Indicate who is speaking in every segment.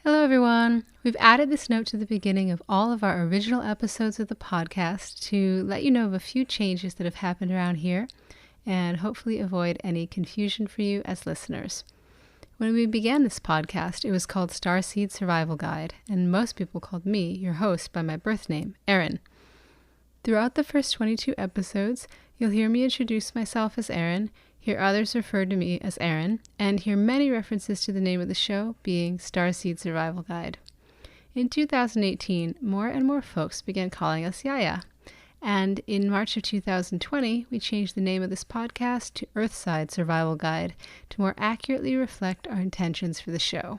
Speaker 1: Hello, everyone. We've added this note to the beginning of all of our original episodes of the podcast to let you know of a few changes that have happened around here and hopefully avoid any confusion for you as listeners. When we began this podcast, it was called Starseed Survival Guide, and most people called me, your host, by my birth name, Erin. Throughout the first 22 episodes, you'll hear me introduce myself as Erin, hear others refer to me as Erin, and hear many references to the name of the show being Starseed Survival Guide. In 2018, more and more folks began calling us Yaya, and in March of 2020, we changed the name of this podcast to Earthside Survival Guide to more accurately reflect our intentions for the show.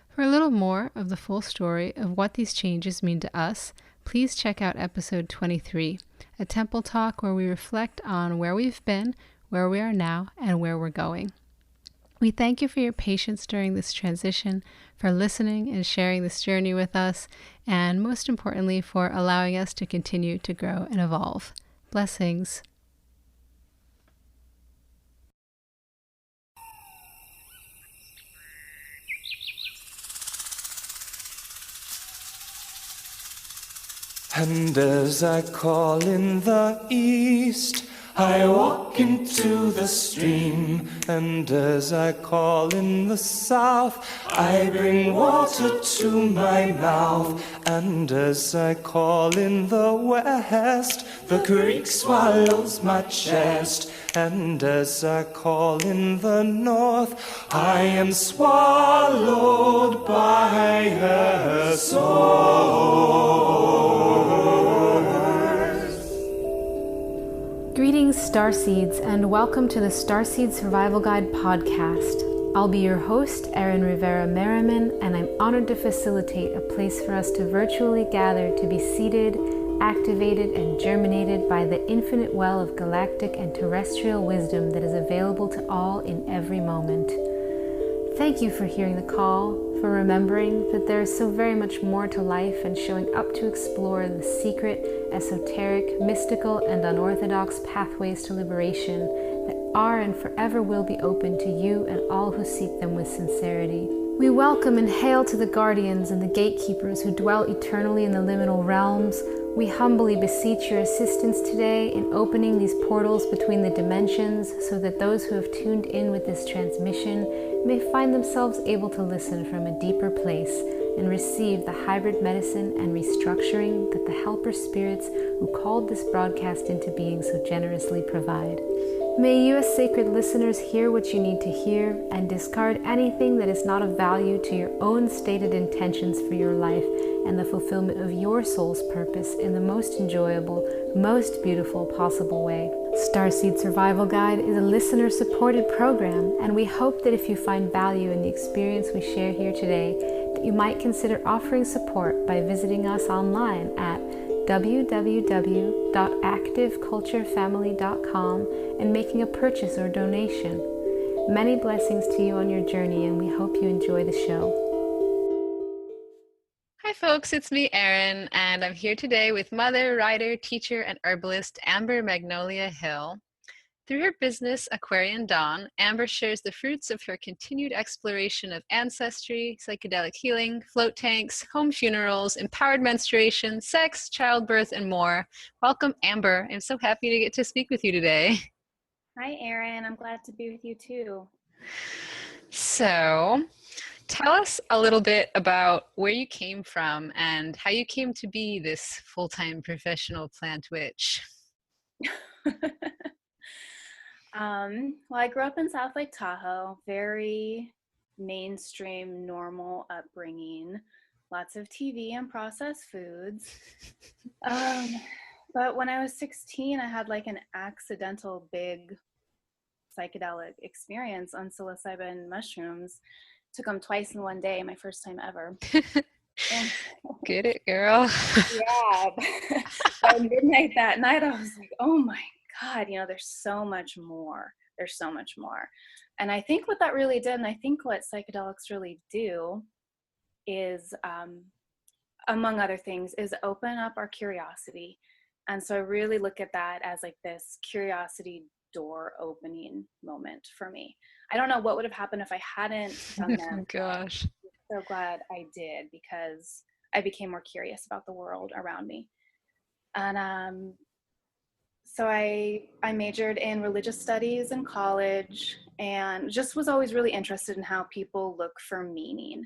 Speaker 1: For a little more of the full story of what these changes mean to us, please check out episode 23, a temple talk where we reflect on where we've been, where we are now, and where we're going. We thank you for your patience during this transition, for listening and sharing this journey with us, and most importantly, for allowing us to continue to grow and evolve. Blessings.
Speaker 2: And as I call in the east, I walk into the stream. And as I call in the south, I bring water to my mouth. And as I call in the west, the creek swallows my chest. And as I call in the north, I am swallowed by her soul.
Speaker 1: Greetings, Starseeds, and welcome to the Starseed Survival Guide podcast. I'll be your host, Erin Rivera Merriman, and I'm honored to facilitate a place for us to virtually gather to be seeded, activated, and germinated by the infinite well of galactic and terrestrial wisdom that is available to all in every moment. Thank you for hearing the call, for remembering that there is so very much more to life, and showing up to explore the secret, esoteric, mystical, and unorthodox pathways to liberation that are and forever will be open to you and all who seek them with sincerity. We welcome and hail to the guardians and the gatekeepers who dwell eternally in the liminal realms. We humbly beseech your assistance today in opening these portals between the dimensions so that those who have tuned in with this transmission may find themselves able to listen from a deeper place and receive the hybrid medicine and restructuring that the helper spirits who called this broadcast into being so generously provide. May you as sacred listeners hear what you need to hear and discard anything that is not of value to your own stated intentions for your life and the fulfillment of your soul's purpose in the most enjoyable, most beautiful possible way. Starseed Survival Guide is a listener-supported program, and we hope that if you find value in the experience we share here today, that you might consider offering support by visiting us online at www.activeculturefamily.com and making a purchase or donation. Many blessings to you on your journey, and we hope you enjoy the show. Hi folks, it's me, Erin, and I'm here today with mother, writer, teacher, and herbalist Amber Magnolia Hill. Through her business, Aquarian Dawn, Amber shares the fruits of her continued exploration of ancestry, psychedelic healing, float tanks, home funerals, empowered menstruation, sex, childbirth, and more. Welcome, Amber. I'm so happy to get to speak with you today.
Speaker 3: Hi, Erin. I'm glad to be with you too.
Speaker 1: So, tell us a little bit about where you came from and how you came to be this full-time professional plant witch.
Speaker 3: Well, I grew up in South Lake Tahoe, very mainstream, normal upbringing, lots of TV and processed foods. But when I was 16, I had like an accidental big psychedelic experience on psilocybin mushrooms. Took them twice in one day, my first time ever.
Speaker 1: Get it, girl.
Speaker 3: Yeah. By midnight that night, I was like, oh my God, there's so much more. There's so much more. And I think what that really did, and I think what psychedelics really do is, among other things, is open up our curiosity. And so I really look at that as like this curiosity door opening moment for me. I don't know what would have happened if I hadn't done that.
Speaker 1: Oh gosh.
Speaker 3: so glad I did, because I became more curious about the world around me. And so I majored in religious studies in college, and just was always really interested in how people look for meaning,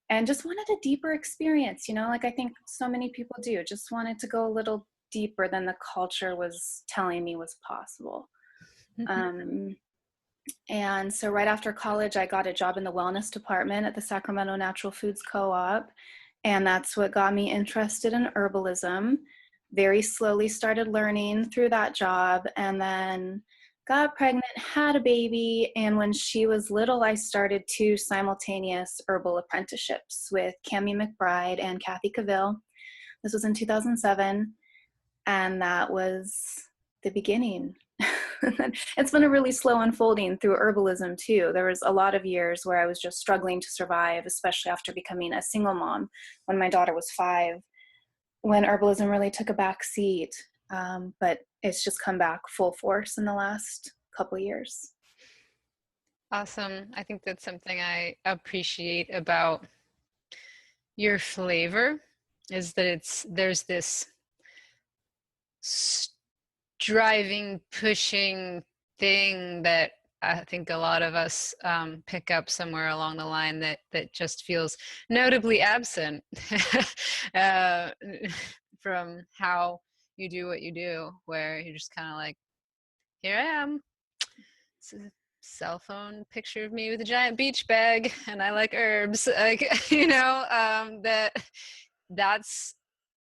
Speaker 3: and just wanted a deeper experience, like I think so many people do, just wanted to go a little deeper than the culture was telling me was possible. And so right after college, I got a job in the wellness department at the Sacramento Natural Foods Co-op. And that's what got me interested in herbalism. Very slowly started learning through that job, and then got pregnant, had a baby. And when she was little, I started 2 simultaneous herbal apprenticeships with Cami McBride and Kathy Cavill. This was in 2007. And that was the beginning. It's been a really slow unfolding through herbalism too. There was a lot of years where I was just struggling to survive, especially after becoming a single mom when my daughter was 5, when herbalism really took a back seat. But it's just come back full force in the last couple of years.
Speaker 1: Awesome. I think that's something I appreciate about your flavor, is that there's this driving, pushing thing that I think a lot of us pick up somewhere along the line that just feels notably absent from how you do what you do, where you're just kind of like, here I am. It's a cell phone picture of me with a giant beach bag, and I like herbs. Like, that's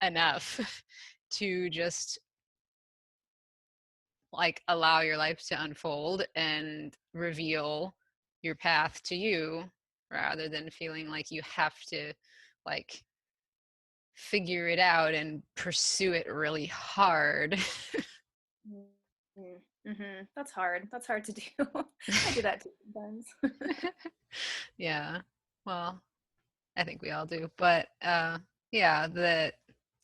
Speaker 1: enough to just like allow your life to unfold and reveal your path to you, rather than feeling like you have to like figure it out and pursue it really hard.
Speaker 3: Mm-hmm. That's hard to do. I do that too sometimes.
Speaker 1: Yeah, well, I think we all do, but yeah, that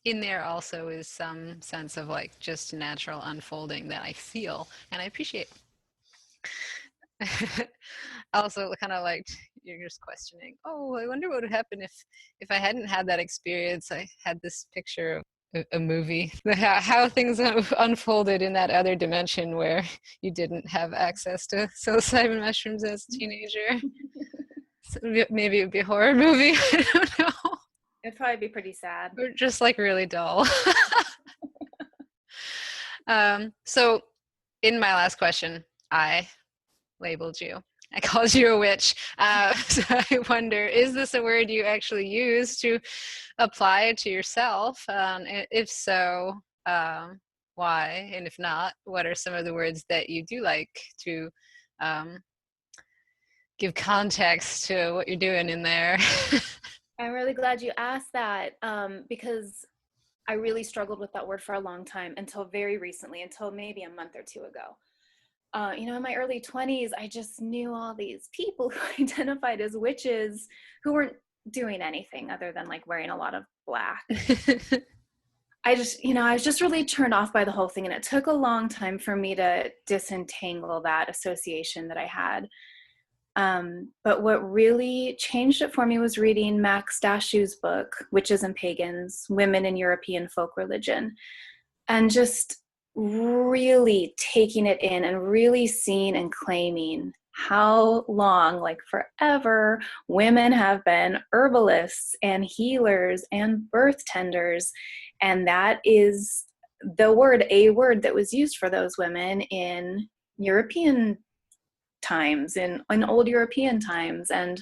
Speaker 1: in there also is some sense of like just natural unfolding that I feel and I appreciate. Also kind of like you're just questioning, oh, I wonder what would happen if I hadn't had that experience. I had this picture of a movie, how things have unfolded in that other dimension where you didn't have access to psilocybin mushrooms as a teenager. So maybe it would be a horror movie. I don't know.
Speaker 3: It'd probably be pretty sad.
Speaker 1: Or just like really dull. So in my last question, I labeled you. I called you a witch. So I wonder, is this a word you actually use to apply to yourself? If so, why? And if not, what are some of the words that you do like to give context to what you're doing in there?
Speaker 3: I'm really glad you asked that, because I really struggled with that word for a long time, until very recently, until maybe a month or 2 ago. In my early 20s, I just knew all these people who identified as witches who weren't doing anything other than like wearing a lot of black. I was just really turned off by the whole thing. And it took a long time for me to disentangle that association that I had. But what really changed it for me was reading Max Dashu's book, Witches and Pagans, Women in European Folk Religion, and just really taking it in and really seeing and claiming how long, like forever, women have been herbalists and healers and birth tenders. And that is a word that was used for those women in European times, in old European times. And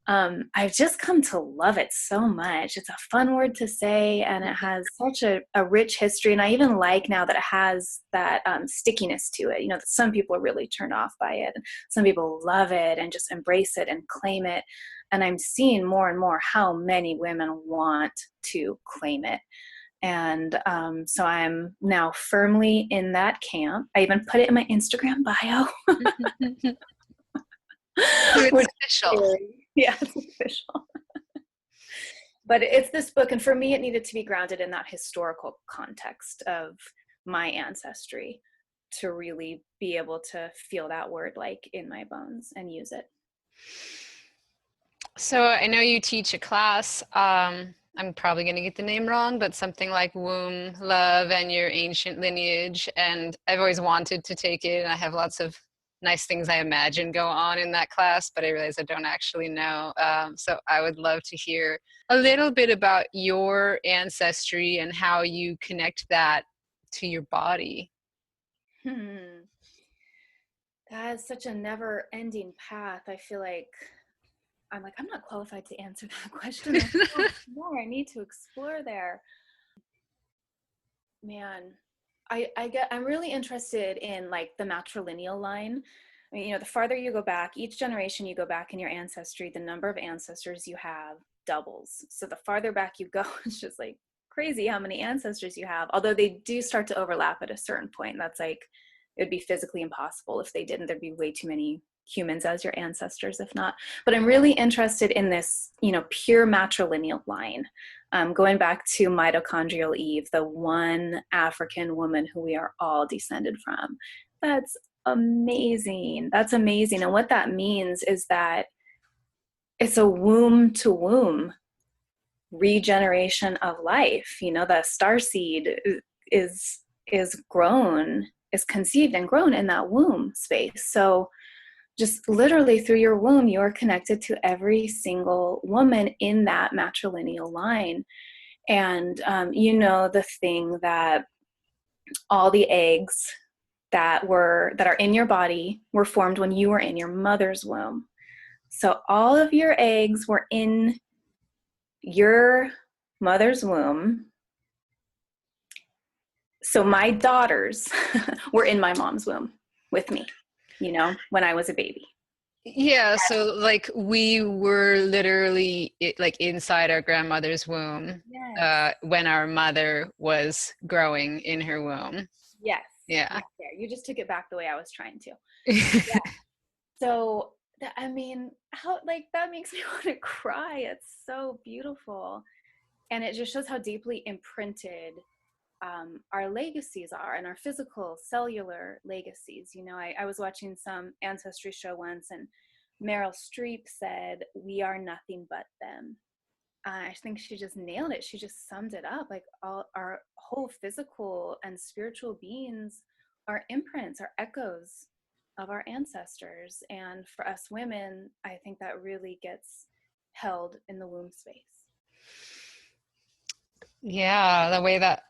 Speaker 3: I've just come to love it so much. It's a fun word to say, and it has such a rich history. And I even like now that it has that stickiness to it. That some people are really turned off by it, and some people love it and just embrace it and claim it. And I'm seeing more and more how many women want to claim it. And so I'm now firmly in that camp. I even put it in my Instagram bio.
Speaker 1: It's official.
Speaker 3: Yeah, it's official. But it's this book, and for me, it needed to be grounded in that historical context of my ancestry to really be able to feel that word like in my bones and use it.
Speaker 4: So I know you teach a class. I'm probably going to get the name wrong, but something like Womb Love and Your Ancient Lineage. And I've always wanted to take it, and I have lots of nice things I imagine go on in that class, but I realize I don't actually know. So I would love to hear a little bit about your ancestry and how you connect that to your body.
Speaker 3: That's such a never-ending path. I feel like I'm not qualified to answer that question. There's so much more I need to explore there. Man, I'm really interested in like the matrilineal line. I mean, the farther you go back, each generation you go back in your ancestry, the number of ancestors you have doubles. So the farther back you go, it's just like crazy how many ancestors you have. Although they do start to overlap at a certain point. That's like, it would be physically impossible if they didn't. There'd be way too many humans as your ancestors, if not. But I'm really interested in this, pure matrilineal line. Going back to mitochondrial Eve, the one African woman who we are all descended from. That's amazing. That's amazing. And what that means is that it's a womb to womb regeneration of life. The starseed is grown, is conceived and grown in that womb space. So just literally through your womb, you are connected to every single woman in that matrilineal line. And the thing that all the eggs that are in your body were formed when you were in your mother's womb. So all of your eggs were in your mother's womb. So my daughters were in my mom's womb with me, when I was a baby.
Speaker 4: Yeah, so like we were literally like inside our grandmother's womb.
Speaker 3: Yes.
Speaker 4: When our mother was growing in her womb.
Speaker 3: Yes.
Speaker 4: Yeah.
Speaker 3: Right there. You just took it back the way I was trying to. Yeah. So that makes me want to cry. It's so beautiful. And it just shows how deeply imprinted our legacies are, and our physical cellular legacies. I was watching some ancestry show once, and Meryl Streep said, "We are nothing but them." I think she just nailed it. She just summed it up. Like all our whole physical and spiritual beings are imprints, are echoes of our ancestors. And for us women, I think that really gets held in the womb space.
Speaker 4: Yeah, the way that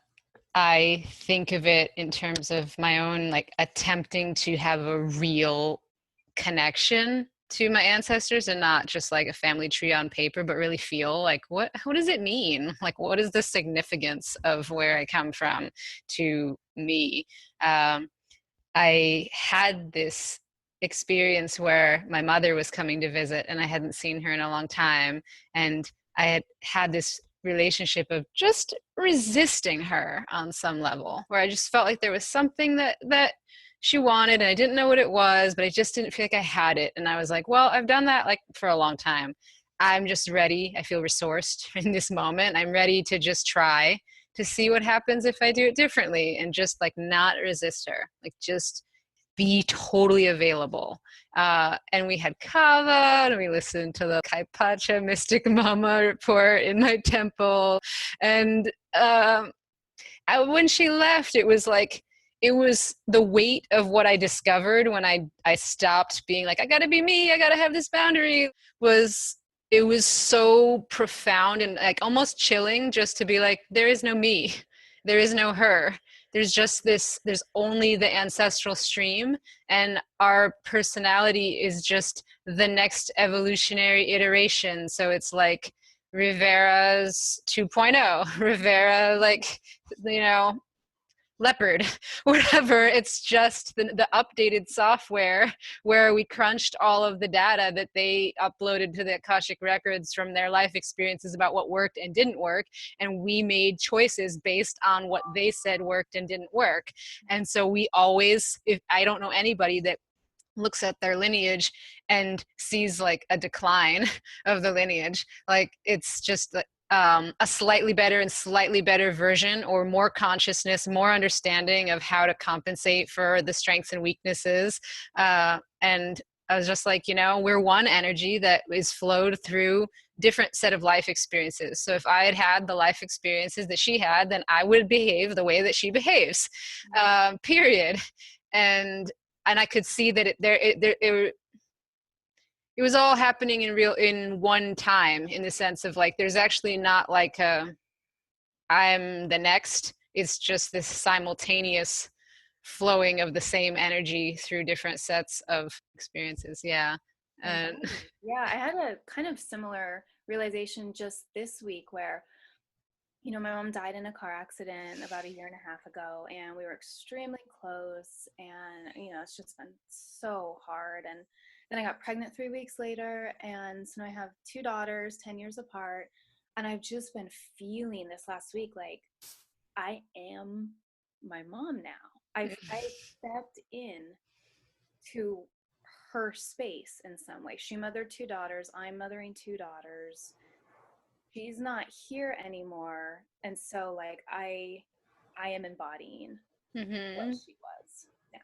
Speaker 4: I think of it in terms of my own like attempting to have a real connection to my ancestors, and not just like a family tree on paper, but really feel like what does it mean? Like, what is the significance of where I come from to me? I had this experience where my mother was coming to visit, and I hadn't seen her in a long time, and I had this relationship of just resisting her on some level, where I just felt like there was something that she wanted, and I didn't know what it was, but I just didn't feel like I had it. And I was like, well, I've done that like for a long time. I'm just ready. I feel resourced in this moment. I'm ready to just try to see what happens if I do it differently, and just like not resist her, like just be totally available. And we had kava, and we listened to the Kaipacha Mystic Mama report in my temple. And when she left, it was the weight of what I discovered when I stopped being like, I gotta be me, I gotta have this boundary, it was so profound and like almost chilling, just to be like, there is no me, there is no her. There's only the ancestral stream, and our personality is just the next evolutionary iteration. So it's like Rivera's 2.0, Rivera, like, leopard, whatever. It's just the updated software where we crunched all of the data that they uploaded to the Akashic records from their life experiences about what worked and didn't work, and we made choices based on what they said worked and didn't work. And so we always, if I don't know anybody that looks at their lineage and sees like a decline of the lineage, like it's just a slightly better version, or more consciousness, more understanding of how to compensate for the strengths and weaknesses. And I was just like, we're one energy that is flowed through different set of life experiences. So if I had had the life experiences that she had, then I would behave the way that she behaves, period. And I could see that it was all happening in one time, in the sense of like, there's actually not like I'm the next. It's just this simultaneous flowing of the same energy through different sets of experiences. Yeah. And
Speaker 3: yeah, I had a kind of similar realization just this week where, my mom died in a car accident about 1.5 years ago, and we were extremely close, and, it's just been so hard. And then I got pregnant 3 weeks later, and so now I have 2 daughters, 10 years apart, and I've just been feeling this last week, like, I am my mom now. I stepped in to her space in some way. She mothered 2 daughters. I'm mothering 2 daughters. She's not here anymore. And so like I am embodying what she was now.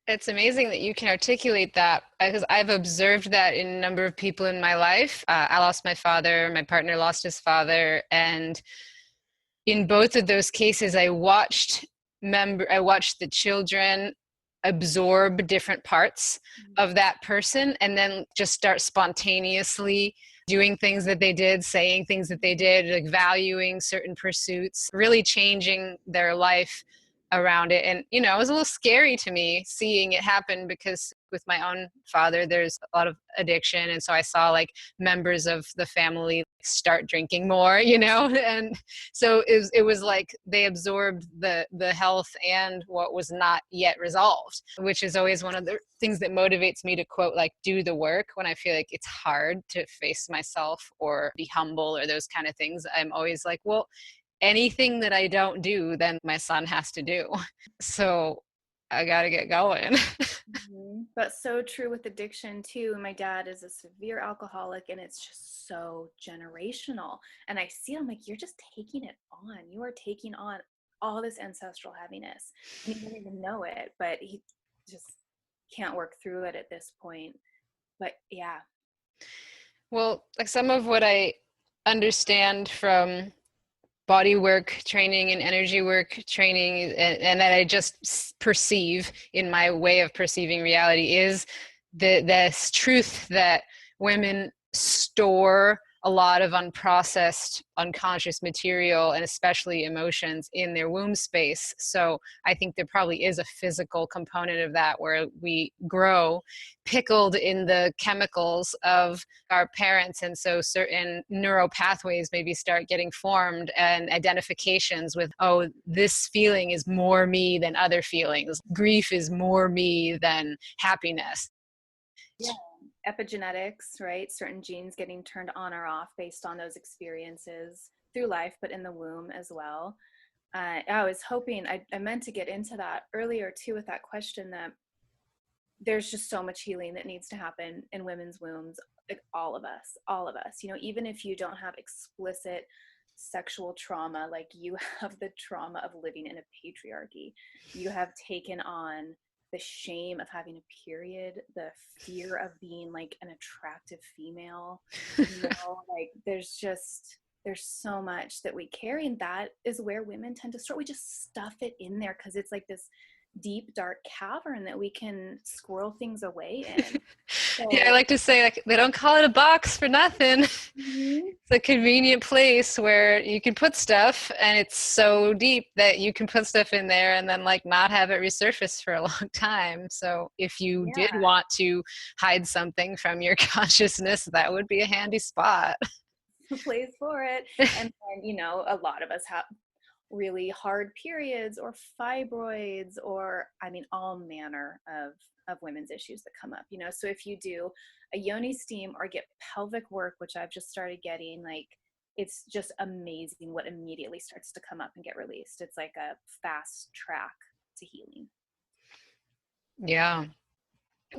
Speaker 4: It's amazing that you can articulate that, because I've observed that in a number of people in my life. I lost my father, my partner lost his father. And in both of those cases, I watched the children absorb different parts of that person, and then just start spontaneously doing things that they did, saying things that they did, like valuing certain pursuits, really changing their life around it. And, it was a little scary to me seeing it happen, because with my own father, there's a lot of addiction. And so I saw like members of the family start drinking more, and so it was like they absorbed the health and what was not yet resolved, which is always one of the things that motivates me to quote, like, do the work when I feel like it's hard to face myself or be humble or those kind of things. I'm always like, well, anything that I don't do, then my son has to do. So I got to get going.
Speaker 3: But so true with addiction too. My dad is a severe alcoholic, and it's just so generational. And I see, I'm like, you're just taking it on. You are taking on all this ancestral heaviness. And he doesn't even know it, but he just can't work through it at this point. But yeah.
Speaker 4: Well, like some of what I understand from body work training and energy work training, and that I just perceive in my way of perceiving reality, is this truth that women store a lot of unprocessed, unconscious material, and especially emotions, in their womb space. So I think there probably is a physical component of that, where we grow pickled in the chemicals of our parents. And so certain neural pathways maybe start getting formed, and identifications with, oh, this feeling is more me than other feelings. Grief is more me than happiness.
Speaker 3: Yeah. Epigenetics, right? Certain genes getting turned on or off based on those experiences through life, but in the womb as well. I was hoping, I meant to get into that earlier too with that question, that there's just so much healing that needs to happen in women's wombs, like all of us, even if you don't have explicit sexual trauma, like you have the trauma of living in a patriarchy, you have taken on the shame of having a period, the fear of being like an attractive female, like there's so much that we carry, and that is where women tend to store. We just stuff it in there because it's like this deep dark cavern that we can squirrel things away in. So,
Speaker 4: yeah, I like to say, like, they don't call it a box for nothing. It's a convenient place where you can put stuff, and it's so deep that you can put stuff in there and then like not have it resurface for a long time. So if you did want to hide something from your consciousness, that would be a handy spot.
Speaker 3: A place for it. And then, a lot of us have really hard periods or fibroids, or all manner of women's issues that come up, so if you do a yoni steam or get pelvic work, which I've just started getting, like, it's just amazing what immediately starts to come up and get released. It's like a fast track to healing.
Speaker 4: Yeah,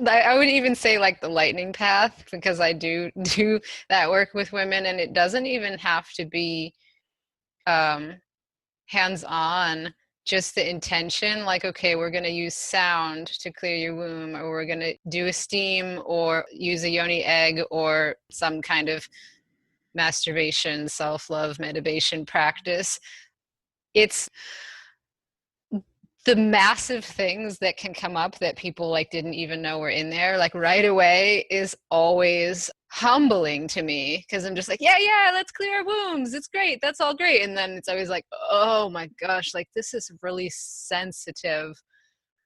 Speaker 4: I would even say like the lightning path, because I do that work with women, and it doesn't even have to be hands-on. just the intention, like, okay, we're going to use sound to clear your womb, or we're going to do a steam or use a yoni egg or some kind of masturbation, self-love, meditation practice. It's the massive things that can come up that people like didn't even know were in there, like right away, is always humbling to me, because I'm just like, yeah, let's clear our wombs, it's great, that's all great. And then it's always like, oh my gosh, like this is really sensitive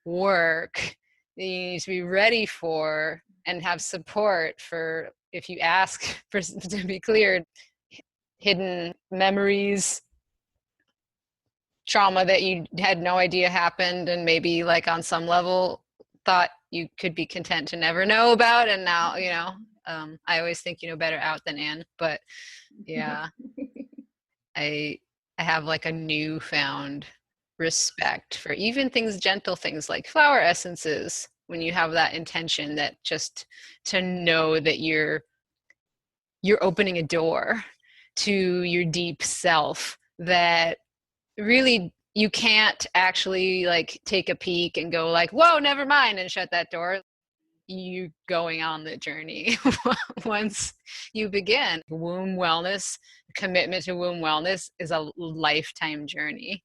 Speaker 4: work that you need to be ready for and have support for. If you ask for to be cleared, hidden memories, trauma that you had no idea happened, and maybe like on some level thought you could be content to never know about, and now I always think you know better out than in, but yeah. I have like a newfound respect for even things, gentle things like flower essences, when you have that intention, that just to know that you're opening a door to your deep self, that really you can't actually like take a peek and go like, whoa, never mind, and shut that door. You going on the journey once you begin. Womb wellness, commitment to womb wellness is a lifetime journey.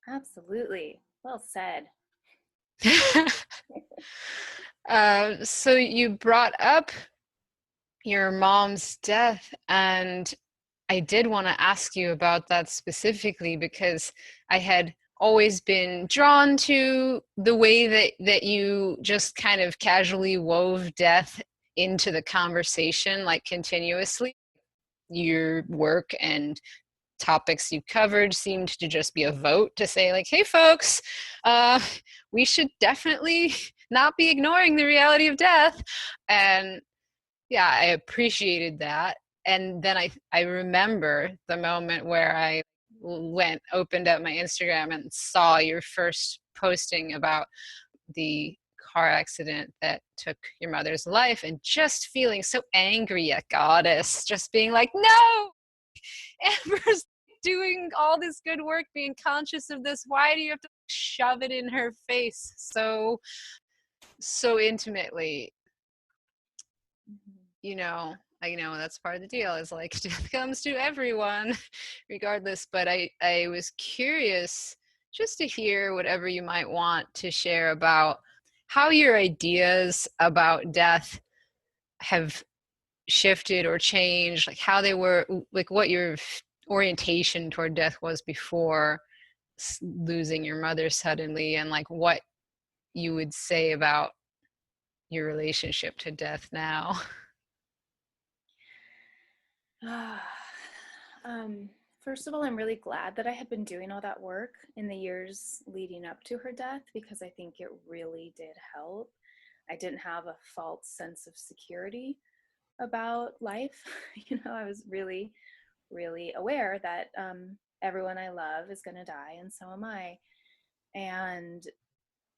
Speaker 3: Absolutely. Well said.
Speaker 4: So you brought up your mom's death, and I did want to ask you about that specifically, because I had always been drawn to the way that you just kind of casually wove death into the conversation, like continuously. Your work and topics you covered seemed to just be a vote to say like, hey folks, we should definitely not be ignoring the reality of death. And yeah, I appreciated that. And then I remember the moment where I opened up my Instagram and saw your first posting about the car accident that took your mother's life, and just feeling so angry at Goddess, just being like, no, Amber's doing all this good work, being conscious of this. Why do you have to shove it in her face so intimately? I know that's part of the deal, is like death comes to everyone regardless. But I was curious just to hear whatever you might want to share about how your ideas about death have shifted or changed, like how they were, like what your orientation toward death was before losing your mother suddenly, and like what you would say about your relationship to death now.
Speaker 3: First of all, I'm really glad that I had been doing all that work in the years leading up to her death, because I think it really did help. I didn't have a false sense of security about life. I was really, really aware that everyone I love is going to die, and so am I. And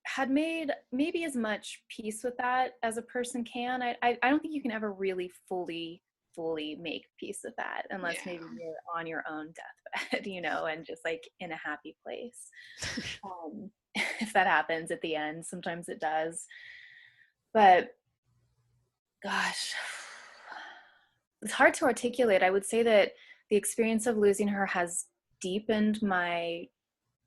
Speaker 3: had made maybe as much peace with that as a person can. I don't think you can ever really fully make peace with that unless maybe you're on your own deathbed, and just like in a happy place. If that happens at the end, sometimes it does. But gosh, it's hard to articulate. I would say that the experience of losing her has deepened my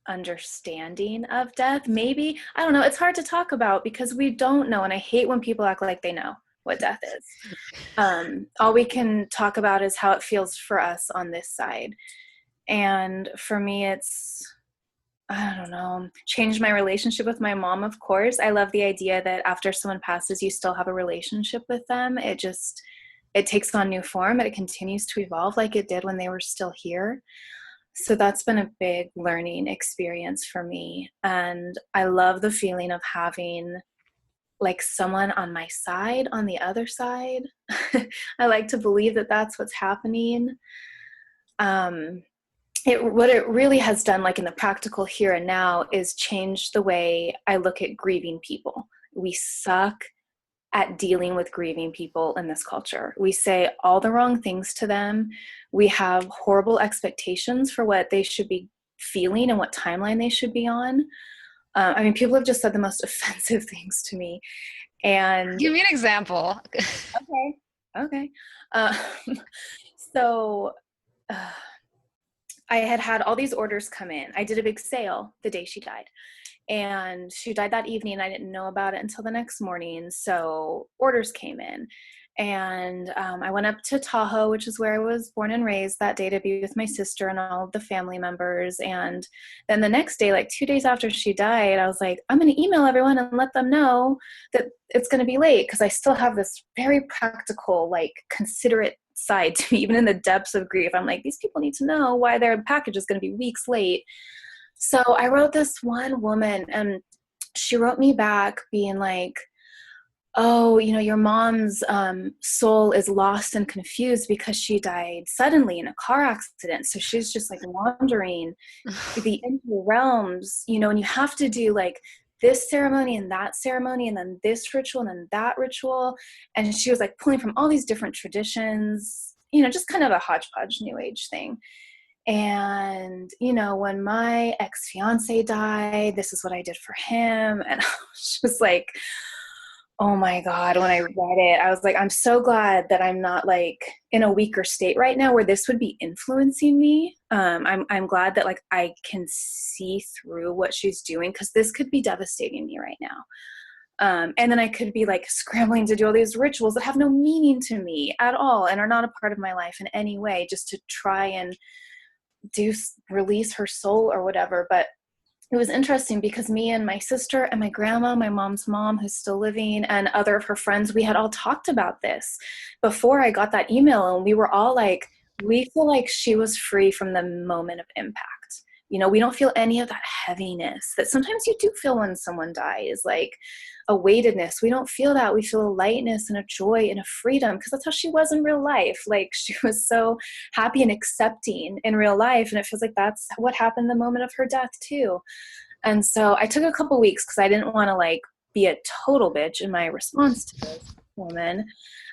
Speaker 3: understanding of death. Maybe, I don't know, it's hard to talk about because we don't know, and I hate when people act like they know what death is. All we can talk about is how it feels for us on this side. And for me, it's, I don't know, changed my relationship with my mom, of course. I love the idea that after someone passes, you still have a relationship with them. It takes on new form, and it continues to evolve like it did when they were still here. So that's been a big learning experience for me. And I love the feeling of having like someone on my side, on the other side. I like to believe that that's what's happening. What it really has done, like in the practical here and now, is change the way I look at grieving people. We suck at dealing with grieving people in this culture. We say all the wrong things to them. We have horrible expectations for what they should be feeling and what timeline they should be on. I mean, people have just said the most offensive things to me. And
Speaker 4: give me an example.
Speaker 3: Okay. Uh, so I had all these orders come in. I did a big sale the day she died. And she died that evening. I didn't know about it until the next morning. So orders came in. And I went up to Tahoe, which is where I was born and raised, that day to be with my sister and all of the family members. And then the next day, like 2 days after she died, I was like, I'm going to email everyone and let them know that it's going to be late, because I still have this very practical, like considerate side to me, even in the depths of grief. I'm like, these people need to know why their package is going to be weeks late. So I wrote this one woman, and she wrote me back being like, oh, you know, your mom's soul is lost and confused because she died suddenly in a car accident. So she's just like wandering the inner realms, you know, and you have to do like this ceremony and then this ritual and then that ritual. And she was like pulling from all these different traditions, you know, just kind of a hodgepodge new age thing. And, you know, when my ex-fiance died, this is what I did for him. And I was just like, oh my God, when I read it, I was like, I'm so glad that I'm not like in a weaker state right now where this would be influencing me. I'm glad that like I can see through what she's doing, because this could be devastating me right now. And then I could be like scrambling to do all these rituals that have no meaning to me at all and are not a part of my life in any way, just to try and release her soul or whatever. But it was interesting because me and my sister and my grandma, my mom's mom, who's still living, and other of her friends, we had all talked about this before I got that email. And we were all like, we feel like she was free from the moment of impact. You know, we don't feel any of that heaviness that sometimes you do feel when someone dies, like a weightedness. We don't feel that. We feel a lightness and a joy and a freedom, because that's how she was in real life. Like she was so happy and accepting in real life. And it feels like that's what happened the moment of her death too. And so I took a couple weeks because I didn't want to like be a total bitch in my response to this woman.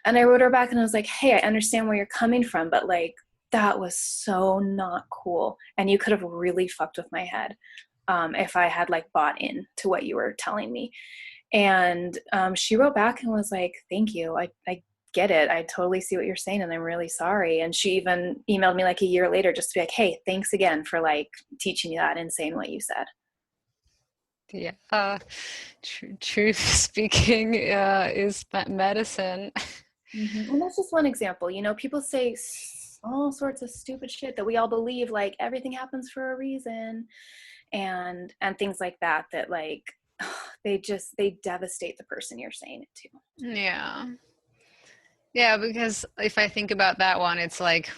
Speaker 3: And I wrote her back and I was like, hey, I understand where you're coming from, but like, that was so not cool. And you could have really fucked with my head if I had like bought in to what you were telling me. And she wrote back and was like, thank you. I get it. I totally see what you're saying. And I'm really sorry. And she even emailed me like a year later just to be like, hey, thanks again for like teaching me that and saying what you said.
Speaker 4: Yeah. Truth speaking is medicine.
Speaker 3: Mm-hmm. And that's just one example. You know, people say all sorts of stupid shit that we all believe, like everything happens for a reason and things like that like they devastate the person you're saying it to.
Speaker 4: Yeah, because if I think about that one, it's like,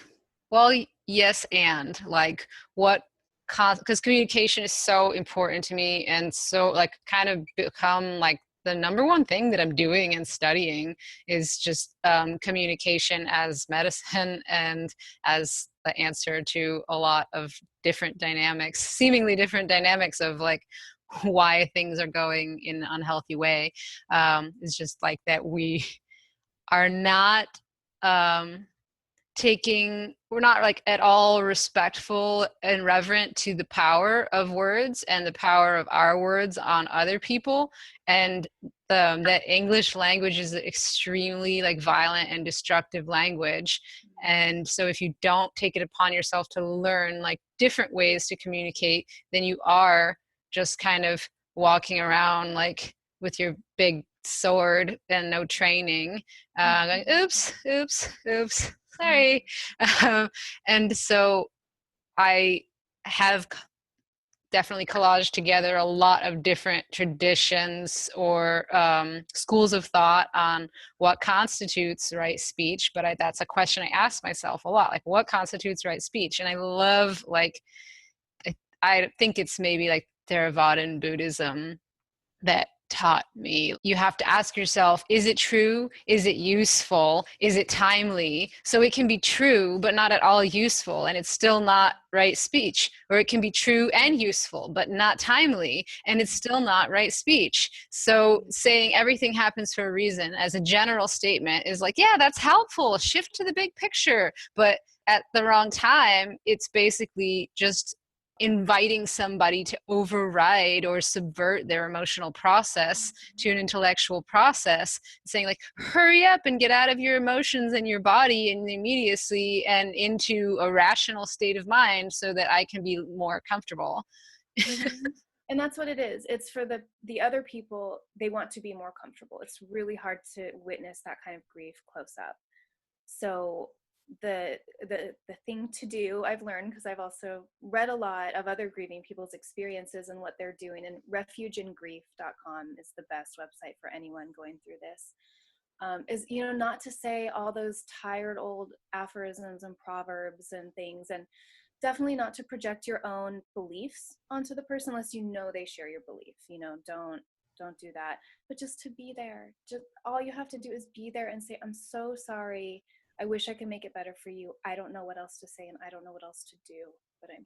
Speaker 4: well, yes, and like what because communication is so important to me, and so like kind of become like the number one thing that I'm doing and studying is just communication as medicine and as the answer to a lot of different dynamics, seemingly different dynamics of like why things are going in an unhealthy way. It's just like that we are not we're not like at all respectful and reverent to the power of words and the power of our words on other people. And that English language is an extremely like violent and destructive language. And so if you don't take it upon yourself to learn like different ways to communicate, then you are just kind of walking around like with your big sword and no training, going, oops, sorry. And so I have definitely collaged together a lot of different traditions or schools of thought on what constitutes right speech. But that's a question I ask myself a lot, like what constitutes right speech? And I love, like, I think it's maybe like Theravadan Buddhism that taught me, you have to ask yourself, is it true? Is it useful? Is it timely? So it can be true, but not at all useful, and it's still not right speech. Or it can be true and useful, but not timely, and it's still not right speech. So saying everything happens for a reason as a general statement is like, yeah, that's helpful. Shift to the big picture. But at the wrong time, it's basically just inviting somebody to override or subvert their emotional process to an intellectual process, saying like, hurry up and get out of your emotions and your body and immediacy and into a rational state of mind so that I can be more comfortable.
Speaker 3: Mm-hmm. And that's what it is. It's for the other people, they want to be more comfortable. It's really hard to witness that kind of grief close up. So the thing to do, I've learned, because I've also read a lot of other grieving people's experiences and what they're doing, and refugeingrief.com is the best website for anyone going through this, is, you know, not to say all those tired old aphorisms and proverbs and things, and definitely not to project your own beliefs onto the person unless you know they share your belief. You know, don't do that. But just to be there. Just all you have to do is be there and say, I'm so sorry. I wish I could make it better for you. I don't know what else to say and I don't know what else to do, but I'm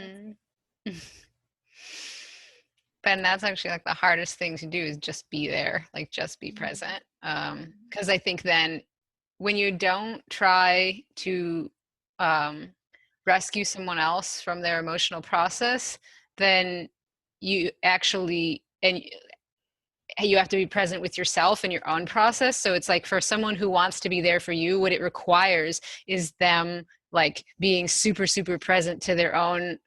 Speaker 3: here.
Speaker 4: Mm-hmm. And that's actually like the hardest thing to do, is just be there, like just be present. Because I think then when you don't try to rescue someone else from their emotional process, then you actually, and you have to be present with yourself and your own process. So it's like, for someone who wants to be there for you, what it requires is them like being super, super present to their own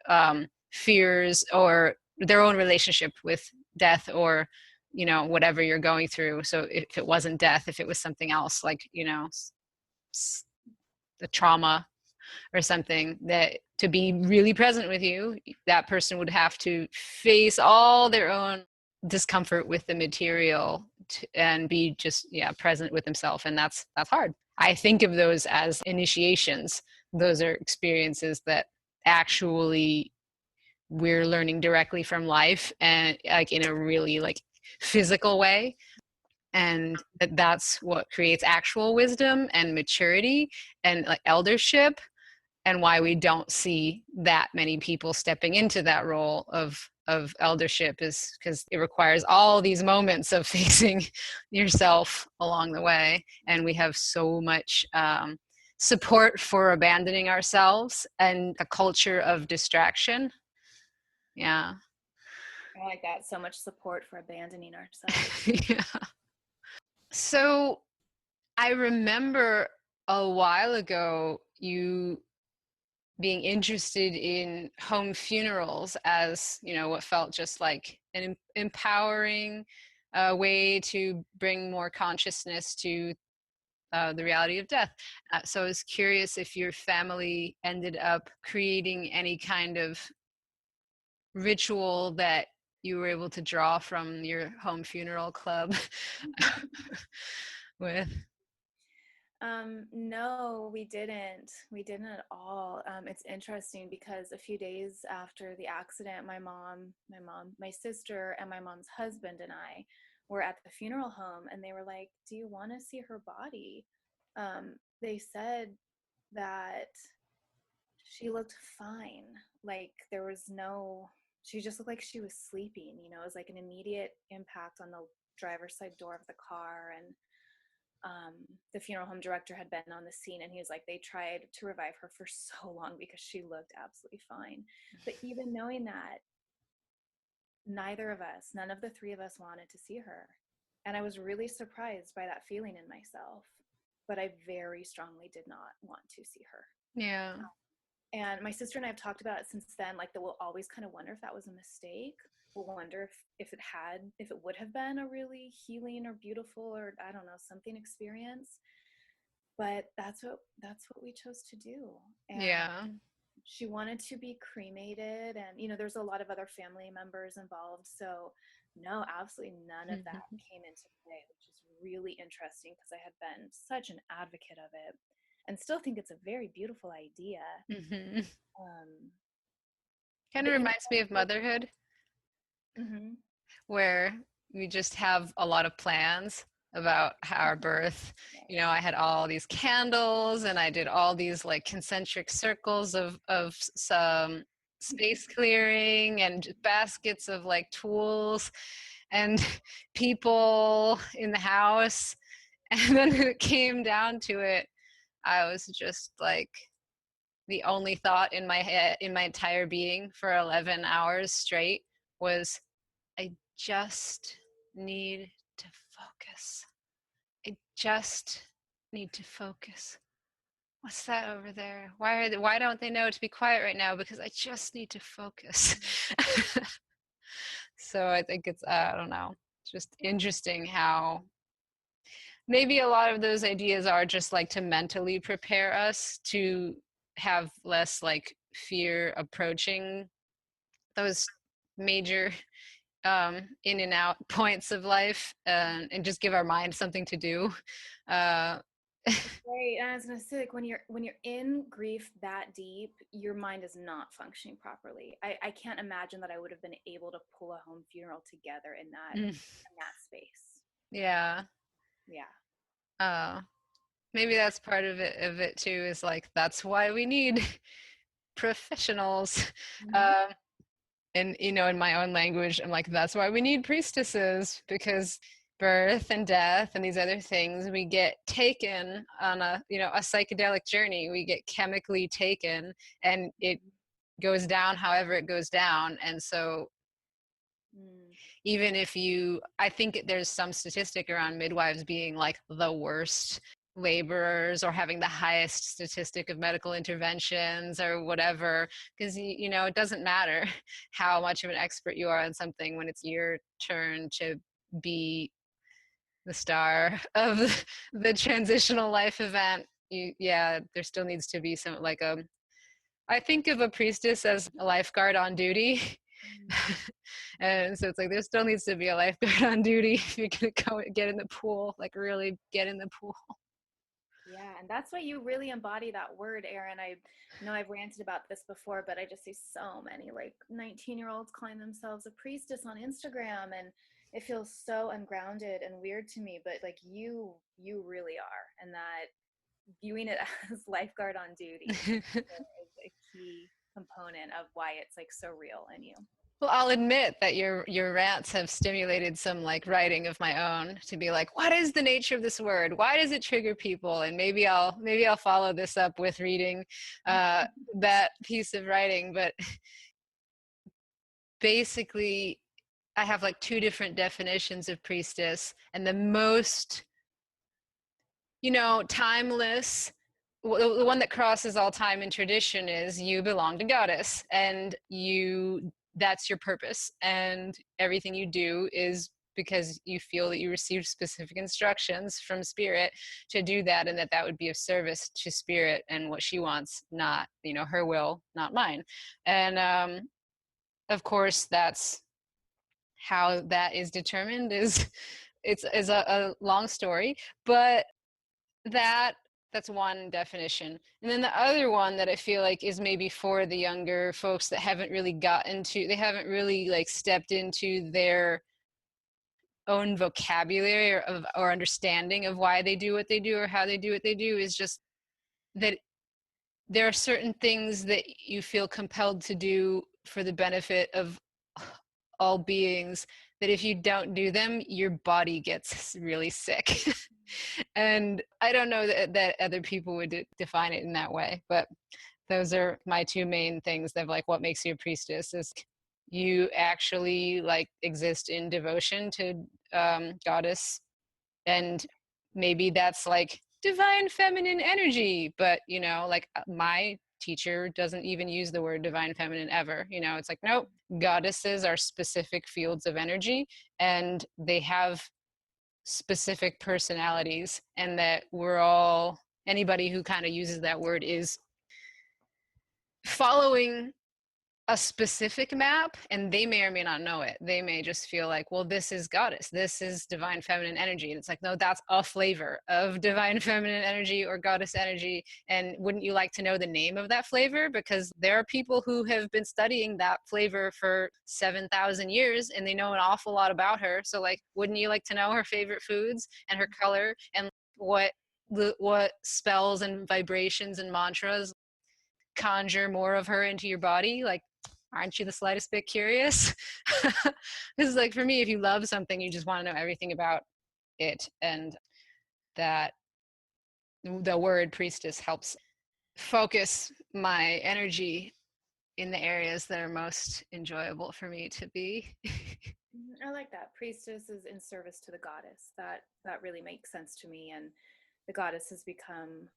Speaker 4: fears or their own relationship with death, or, you know, whatever you're going through. So if it wasn't death, if it was something else, like, you know, the trauma or something, that to be really present with you, that person would have to face all their own discomfort with the material and be just present with himself. And that's hard. I think of those as initiations. Those are experiences that actually we're learning directly from life, and like in a really like physical way. And that's what creates actual wisdom and maturity and like eldership, and why we don't see that many people stepping into that role of eldership, is because it requires all these moments of facing yourself along the way. And we have so much support for abandoning ourselves and a culture of distraction. Yeah.
Speaker 3: I like that. So much support for abandoning ourselves.
Speaker 4: Yeah. So I remember a while ago you being interested in home funerals as, you know, what felt just like an empowering way to bring more consciousness to the reality of death. So I was curious if your family ended up creating any kind of ritual that you were able to draw from your home funeral club with.
Speaker 3: No, we didn't. We didn't at all. It's interesting because a few days after the accident, my sister, and my mom's husband and I were at the funeral home, and they were like, "Do you want to see her body?" They said that she looked fine. Like she just looked like she was sleeping. You know, it was like an immediate impact on the driver's side door of the car, and the funeral home director had been on the scene, and he was like, they tried to revive her for so long because she looked absolutely fine. But even knowing that, none of the three of us wanted to see her. And I was really surprised by that feeling in myself, but I very strongly did not want to see her.
Speaker 4: Yeah.
Speaker 3: And my sister and I have talked about it since then, like that we'll always kind of wonder if that was a mistake. We'll wonder if it would have been a really healing or beautiful, or I don't know, something experience. But that's what we chose to do. And
Speaker 4: yeah.
Speaker 3: She wanted to be cremated, and, you know, there's a lot of other family members involved. So no, absolutely none of that came into play, which is really interesting because I had been such an advocate of it and still think it's a very beautiful idea.
Speaker 4: Kind of reminds me of motherhood, where we just have a lot of plans about our birth. You know, I had all these candles, and I did all these like concentric circles of some space clearing and baskets of like tools and people in the house. And then when it came down to it, I was just like the only thought in my head, in my entire being for 11 hours straight was, I just need to focus. I just need to focus. What's that over there? Why don't they know to be quiet right now? Because I just need to focus. So I think it's, I don't know, it's just interesting how maybe a lot of those ideas are just like to mentally prepare us to have less like fear approaching those major in and out points of life, and just give our mind something to do.
Speaker 3: Right, and I was gonna say, like, when you're in grief that deep, your mind is not functioning properly. I can't imagine that I would have been able to pull a home funeral together in that space.
Speaker 4: Yeah. Maybe that's part of it too, is like, that's why we need professionals. And you know, in my own language, I'm like, that's why we need priestesses, because birth and death and these other things, we get taken on a, you know, a psychedelic journey. We get chemically taken, and it goes down however it goes down. And so even if I think there's some statistic around midwives being like the worst laborers, or having the highest statistic of medical interventions or whatever, because you know, it doesn't matter how much of an expert you are on something when it's your turn to be the star of the transitional life event. There still needs to be some, like, I think of a priestess as a lifeguard on duty. And so it's like, there still needs to be a lifeguard on duty if you're gonna go get in the pool, like really get in the pool.
Speaker 3: Yeah, and that's why you really embody that word, Erin. I know I've ranted about this before, but I just see so many like 19-year-olds calling themselves a priestess on Instagram, and it feels so ungrounded and weird to me. But like, you really are, and that viewing it as lifeguard on duty is a key component of why it's like so real in you.
Speaker 4: Well, I'll admit that your rants have stimulated some like writing of my own, to be like, what is the nature of this word? Why does it trigger people? And maybe I'll follow this up with reading that piece of writing. But basically, I have like two different definitions of priestess, and the most, you know, timeless, the one that crosses all time and tradition, is you belong to goddess, and that's your purpose, and everything you do is because you feel that you received specific instructions from spirit to do that, and that would be of service to spirit and what she wants, not, you know, her will, not mine. And of course, that's how that is determined, is a long story, but that's one definition. And then the other one that I feel like is maybe for the younger folks that haven't really they haven't really like stepped into their own vocabulary or understanding of why they do what they do or how they do what they do, is just that there are certain things that you feel compelled to do for the benefit of all beings, that if you don't do them, your body gets really sick. And I don't know that other people would define it in that way, but those are my two main things of like, what makes you a priestess is you actually like exist in devotion to goddess, and maybe that's like divine feminine energy, but you know, like my teacher doesn't even use the word divine feminine ever. You know, it's like, nope, goddesses are specific fields of energy, and they have specific personalities, and that anybody who kind of uses that word is following a specific map, and they may or may not know it. They may just feel like, well, this is goddess, this is divine feminine energy. And it's like, no, that's a flavor of divine feminine energy or goddess energy. And wouldn't you like to know the name of that flavor? Because there are people who have been studying that flavor for 7,000 years, and they know an awful lot about her. So like, wouldn't you like to know her favorite foods and her color, and what spells and vibrations and mantras conjure more of her into your body? Like, aren't you the slightest bit curious? This is like, for me, if you love something, you just want to know everything about it. And that the word priestess helps focus my energy in the areas that are most enjoyable for me to be.
Speaker 3: I like that. Priestess is in service to the goddess. That really makes sense to me. And the goddess has become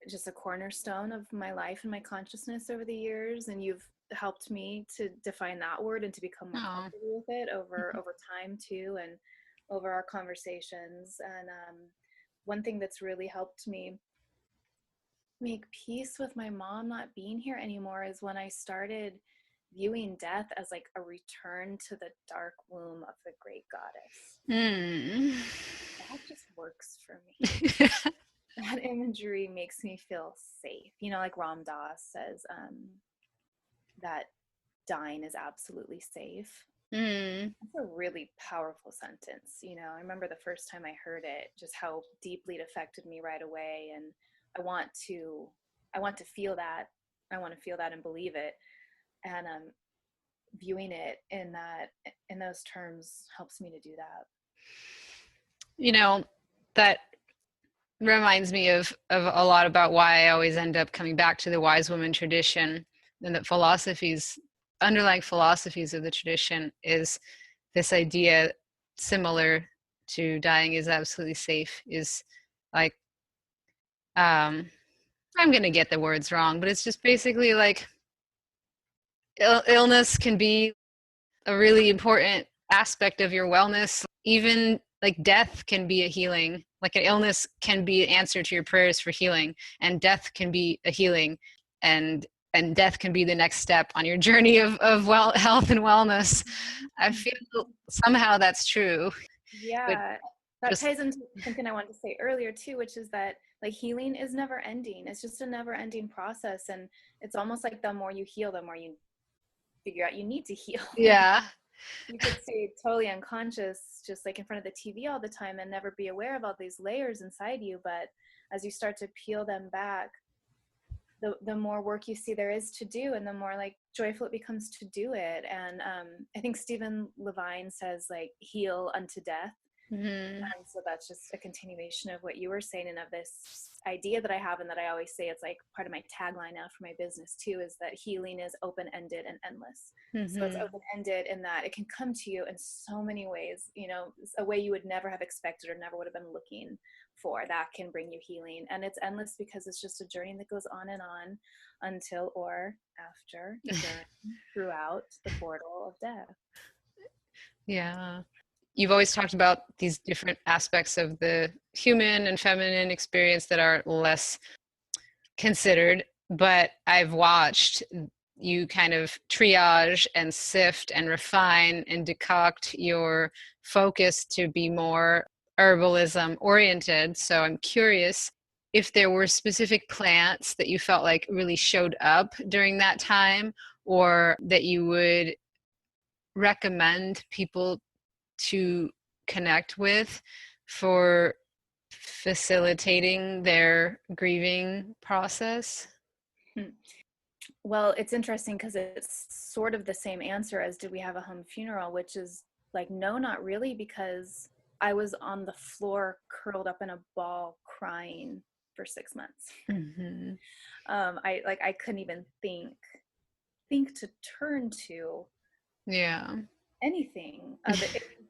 Speaker 3: just a cornerstone of my life and my consciousness over the years. And you've helped me to define that word and to become more comfortable with it over time too, and over our conversations. And one thing that's really helped me make peace with my mom not being here anymore is when I started viewing death as like a return to the dark womb of the great goddess. That just works for me. That imagery makes me feel safe. You know, like Ram Dass says that dying is absolutely safe. That's a really powerful sentence. You know, I remember the first time I heard it, just how deeply it affected me right away. And I want to feel that. I want to feel that and believe it. And viewing it in those terms helps me to do that.
Speaker 4: You know, that reminds me of a lot about why I always end up coming back to the wise woman tradition, and that underlying philosophies of the tradition is this idea, similar to dying is absolutely safe, is like, I'm going to get the words wrong, but it's just basically like illness can be a really important aspect of your wellness. Even like death can be a healing. Like an illness can be an answer to your prayers for healing, and death can be a healing, and death can be the next step on your journey of health and wellness. I feel somehow that's true.
Speaker 3: Yeah, that ties into something I wanted to say earlier too, which is that like healing is never ending. It's just a never ending process. And it's almost like the more you heal, the more you figure out you need to heal.
Speaker 4: Yeah.
Speaker 3: You could stay totally unconscious, just like in front of the TV all the time and never be aware of all these layers inside you. But as you start to peel them back, the more work you see there is to do, and the more like joyful it becomes to do it. And I think Stephen Levine says like heal unto death. And so that's just a continuation of what you were saying, and of this idea that I have, and that I always say it's like part of my tagline now for my business too, is that healing is open-ended and endless. So it's open-ended in that it can come to you in so many ways, you know, a way you would never have expected or never would have been looking for. That can bring you healing. And it's endless because it's just a journey that goes on and on until or after, throughout the portal of death.
Speaker 4: Yeah. You've always talked about these different aspects of the human and feminine experience that are less considered, but I've watched you kind of triage and sift and refine and decoct your focus to be more herbalism oriented. So I'm curious if there were specific plants that you felt like really showed up during that time, or that you would recommend people to connect with for facilitating their grieving process?
Speaker 3: Well, it's interesting because it's sort of the same answer as did we have a home funeral, which is like, no, not really, because I was on the floor curled up in a ball crying for 6 months. I couldn't even think to turn to anything.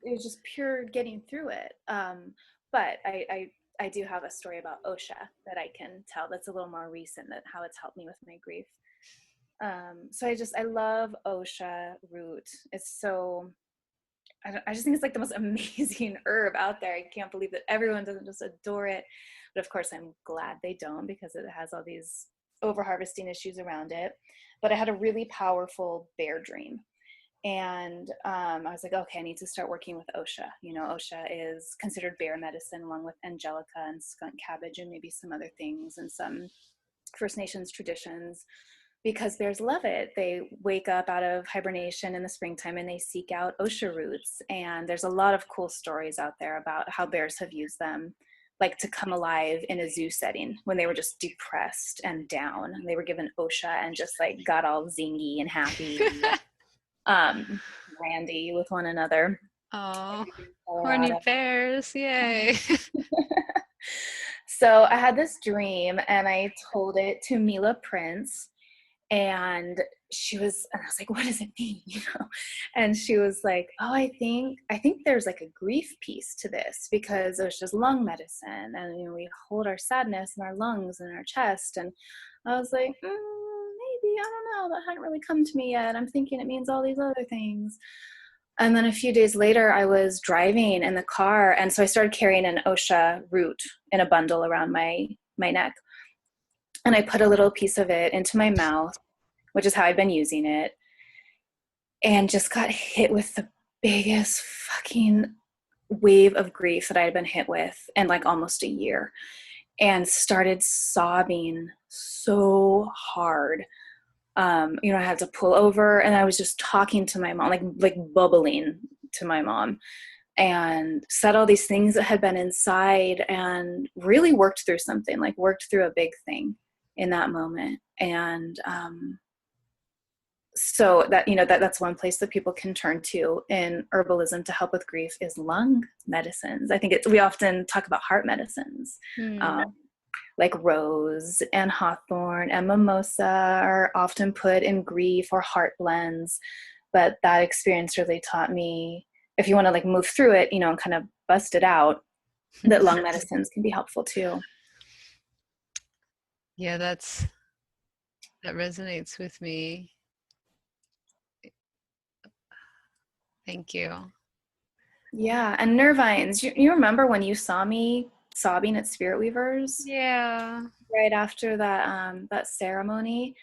Speaker 3: It was just pure getting through it. But I do have a story about OSHA that I can tell that's a little more recent, that how it's helped me with my grief. So I love OSHA root. It's so, I just think it's like the most amazing herb out there. I can't believe that everyone doesn't just adore it. But of course, I'm glad they don't, because it has all these over-harvesting issues around it. But I had a really powerful bear dream. And I was like, okay, I need to start working with OSHA. You know, OSHA is considered bear medicine, along with angelica and skunk cabbage and maybe some other things and some First Nations traditions, because bears love it. They wake up out of hibernation in the springtime and they seek out OSHA roots. And there's a lot of cool stories out there about how bears have used them, like to come alive in a zoo setting when they were just depressed and down. They were given OSHA and just like got all zingy and happy. Randy with one another.
Speaker 4: Oh, horny bears, yay.
Speaker 3: So I had this dream and I told it to Mila Prince, and I was like, what does it mean? And she was like, oh, I think there's like a grief piece to this, because it was just lung medicine, and we hold our sadness in our lungs and our chest. And I was like, maybe, I don't know, that hadn't really come to me yet. I'm thinking it means all these other things. And then a few days later, I was driving in the car, and so I started carrying an OSHA root in a bundle around my neck. And I put a little piece of it into my mouth, which is how I'd been using it, and just got hit with the biggest fucking wave of grief that I had been hit with in like almost a year, and started sobbing so hard. I had to pull over, and I was just talking to my mom, like bubbling to my mom, and said all these things that had been inside, and really worked through a big thing in that moment. And so that's one place that people can turn to in herbalism to help with grief is lung medicines. I think we often talk about heart medicines. Like rose and hawthorn and mimosa are often put in grief or heart blends. But that experience really taught me, if you want to like move through it, and kind of bust it out, that lung medicines can be helpful too.
Speaker 4: Yeah, that resonates with me. Thank you.
Speaker 3: Yeah, and Nervines, you remember when you saw me sobbing at Spirit Weavers?
Speaker 4: Yeah.
Speaker 3: Right after that ceremony,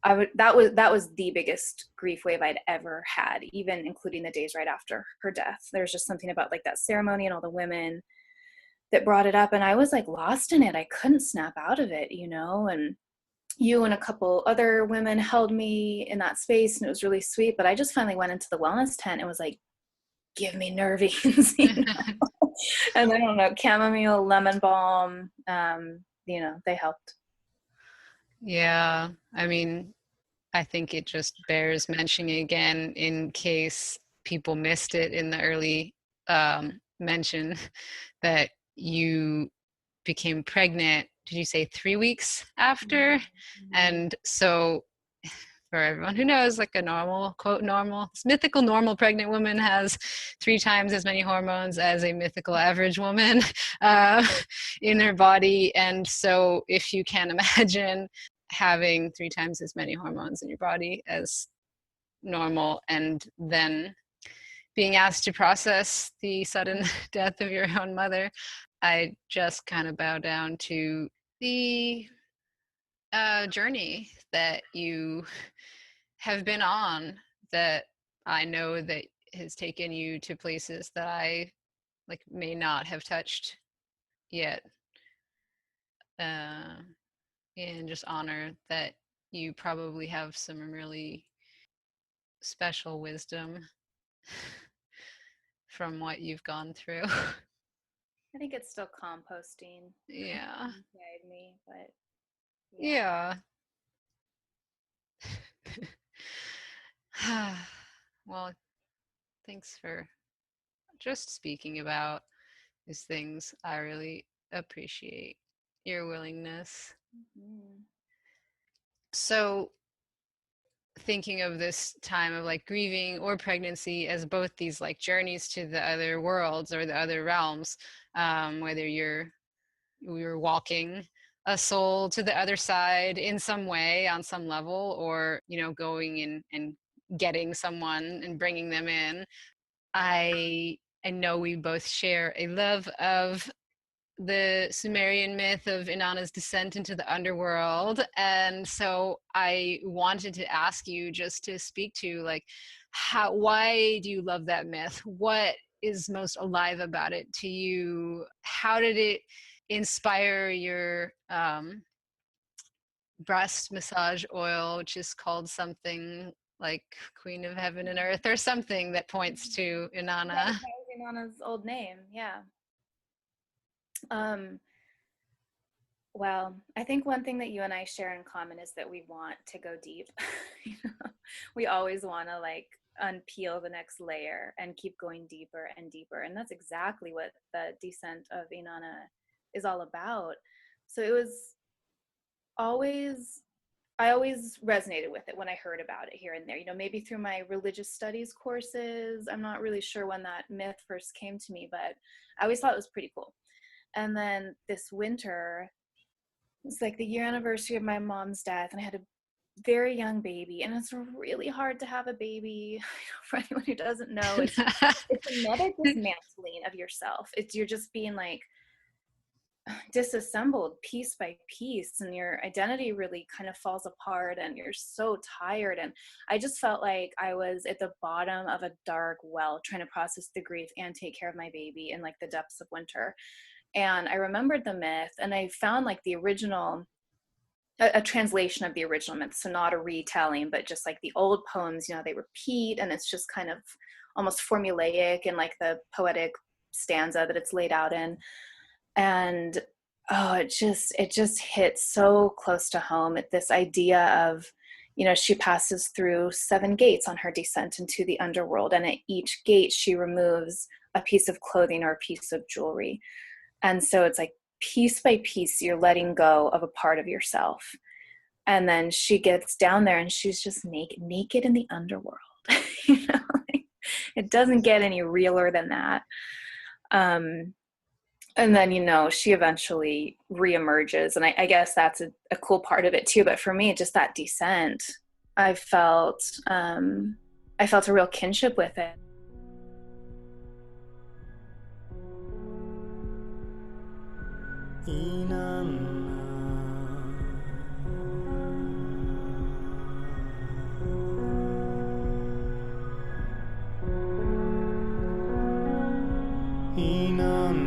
Speaker 3: that was the biggest grief wave I'd ever had, even including the days right after her death. There was just something about like that ceremony and all the women that brought it up, and I was like lost in it. I couldn't snap out of it, and you and a couple other women held me in that space, and it was really sweet. But I just finally went into the wellness tent and was like, give me Nervines, and I don't know, chamomile, lemon balm, they helped.
Speaker 4: Yeah, I mean, I think it just bears mentioning again in case people missed it in the early mention that you became pregnant. Did you say 3 weeks after? Mm-hmm. And so for everyone who knows, like a normal, quote, normal, mythical normal pregnant woman has 3 times as many hormones as a mythical average woman in her body. And so if you can imagine having 3 times as many hormones in your body as normal, and then being asked to process the sudden death of your own mother, I just kind of bow down to the journey that you have been on, that I know that has taken you to places that I may not have touched yet, and just honor that you probably have some really special wisdom from what you've gone through.
Speaker 3: I think it's still composting.
Speaker 4: Yeah.
Speaker 3: Guide me, but
Speaker 4: yeah. Well, thanks for just speaking about these things. I really appreciate your willingness. Mm-hmm. So thinking of this time of like grieving or pregnancy as both these like journeys to the other worlds or the other realms, whether you're walking a soul to the other side in some way on some level, or going in and getting someone and bringing them in. I know we both share a love of the Sumerian myth of Innana's descent into the underworld. And so I wanted to ask you just to speak to like, why do you love that myth? What is most alive about it to you? How did it inspire your breast massage oil, which is called something like Queen of Heaven and Earth or something that points to Innana?
Speaker 3: That was Innana's old name, yeah. Well, I think one thing that you and I share in common is that we want to go deep. We always want to like unpeel the next layer and keep going deeper and deeper. And that's exactly what the descent of Innana is all about. So it was I always resonated with it when I heard about it here and there, maybe through my religious studies courses. I'm not really sure when that myth first came to me, but I always thought it was pretty cool. And then this winter, it's like the year anniversary of my mom's death, and I had a very young baby, and it's really hard to have a baby. For anyone who doesn't know, it's another dismantling of yourself. You're just being like disassembled piece by piece, and your identity really kind of falls apart, and you're so tired. And I just felt like I was at the bottom of a dark well trying to process the grief and take care of my baby in like the depths of winter. And I remembered the myth, and I found like the original, a translation of the original myth, so not a retelling, but just like the old poems, they repeat, and it's just kind of almost formulaic in like the poetic stanza that it's laid out in. And it just hit so close to home at this idea of, she passes through 7 gates on her descent into the underworld, and at each gate she removes a piece of clothing or a piece of jewelry. And so it's like piece by piece, you're letting go of a part of yourself. And then she gets down there and she's just naked in the underworld. It doesn't get any realer than that. And then, she eventually reemerges. And I guess that's a cool part of it too. But for me, just that descent, I felt a real kinship with it.
Speaker 2: Innana, Innana,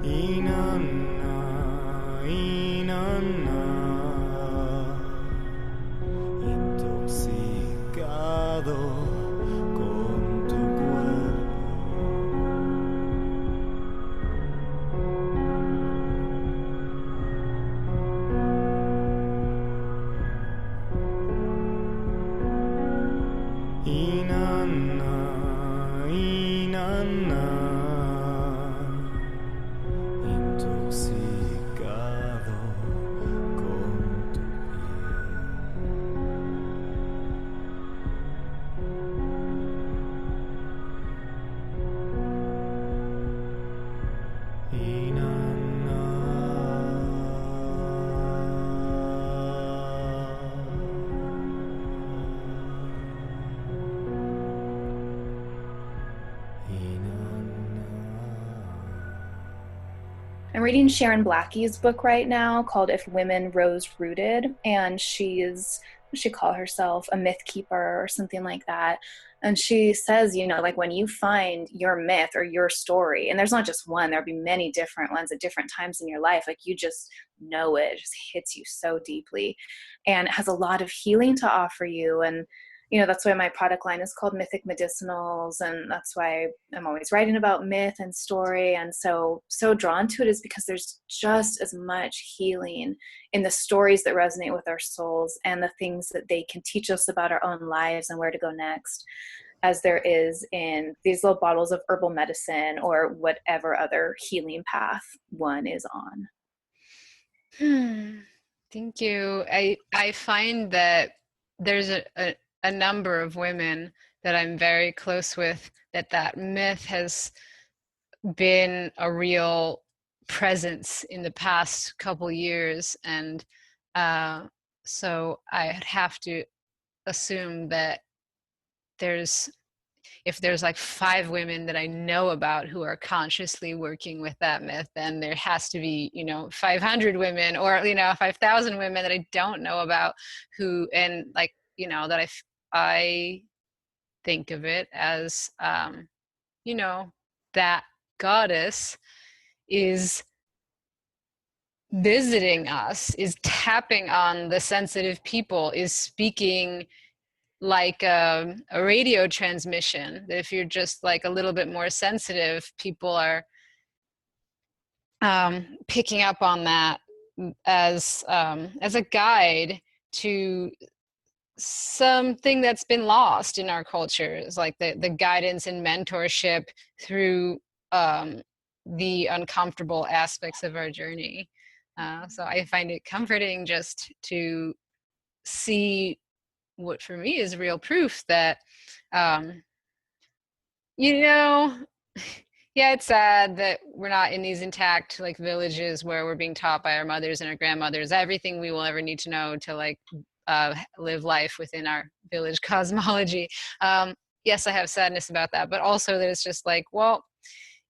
Speaker 2: Innana, Innana. Intoxicado con tu cuerpo, Innana, Innana, intoxicado con tu
Speaker 3: I'm reading Sharon Blackie's book right now called If Women Rose Rooted, and she call herself a myth keeper or something like that. And she says, like when you find your myth or your story, and there's not just one, there'll be many different ones at different times in your life, like you just know it just hits you so deeply, and it has a lot of healing to offer you. And that's why my product line is called Mythic Medicinals, and that's why I'm always writing about myth and story, and so drawn to it is because there's just as much healing in the stories that resonate with our souls and the things that they can teach us about our own lives and where to go next, as there is in these little bottles of herbal medicine or whatever other healing path one is on.
Speaker 4: Thank you. I find that there's a number of women that I'm very close with that myth has been a real presence in the past couple years, and so I'd have to assume that if there's like 5 women that I know about who are consciously working with that myth, then there has to be 500 women or 5,000 women that I don't know about who, and like that I think of it as that goddess is visiting us, is tapping on the sensitive people, is speaking like a radio transmission, that if you're just like a little bit more sensitive, people are picking up on that as a guide to something that's been lost in our cultures, like the guidance and mentorship through the uncomfortable aspects of our journey. So I find it comforting just to see what for me is real proof that, you know, yeah, it's sad that we're not in these intact like villages where we're being taught by our mothers and our grandmothers everything we will ever need to know to like live life within our village cosmology. Yes, I have sadness about that, but also that it's just like, well,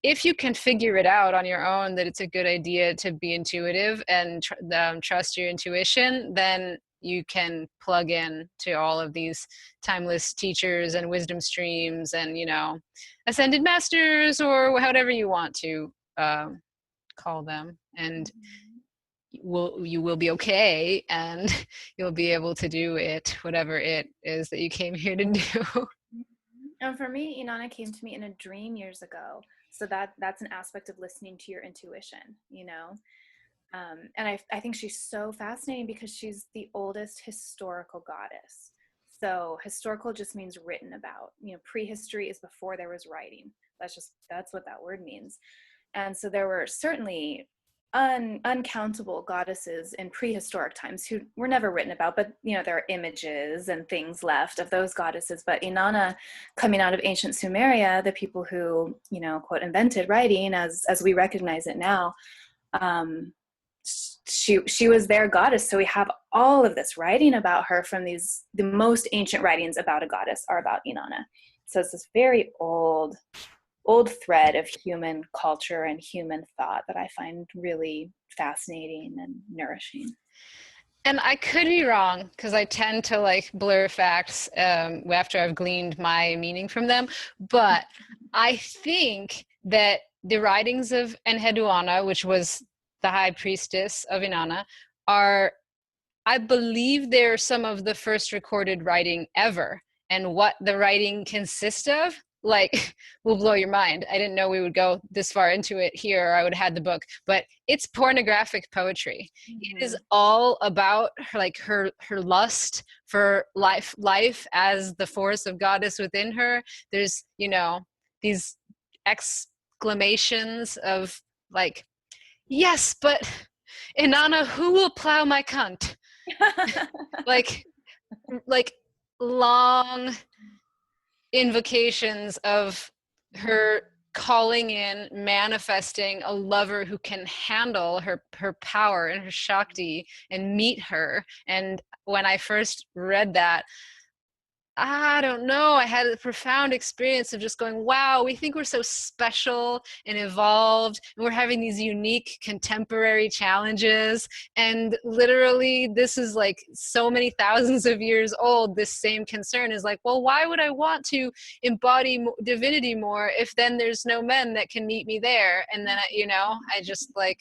Speaker 4: if you can figure it out on your own that it's a good idea to be intuitive and trust your intuition, then you can plug in to all of these timeless teachers and wisdom streams and, you know, ascended masters or whatever you want to call them, and you will be okay, and you'll be able to do it, whatever it is that you came here to do.
Speaker 3: And for me, Innana came to me in a dream years ago. So that's an aspect of listening to your intuition, you know? And I think she's so fascinating because she's the oldest historical goddess. So historical just means written about, you know, prehistory is before there was writing. That's what that word means. And so there were certainly uncountable goddesses in prehistoric times who were never written about, but you know, there are images and things left of those goddesses. But Innana, coming out of ancient Sumeria, the people who, you know, quote, invented writing as we recognize it now, she was their goddess. So we have all of this writing about her from the most ancient writings about a goddess are about Innana. So it's this very old thread of human culture and human thought that I find really fascinating and nourishing.
Speaker 4: And I could be wrong because I tend to like blur facts after I've gleaned my meaning from them. But I think that the writings of Enheduanna, which was the high priestess of Innana, I believe they're some of the first recorded writing ever. And what the writing consists of, like, will blow your mind. I didn't know we would go this far into it here, or I would have had the book, but it's pornographic poetry. Mm-hmm. It is all about her lust for life as the force of goddess within her. There's, you know, these exclamations of like, yes, but Innana, who will plow my cunt? like long invocations of her calling in, manifesting a lover who can handle her power and her Shakti and meet her. And when I first read that, I don't know, I had a profound experience of just going, wow, we think we're so special and evolved, and we're having these unique contemporary challenges. And literally, this is like so many thousands of years old. This same concern is like, well, why would I want to embody divinity more if then there's no men that can meet me there? And then, you know, I just like,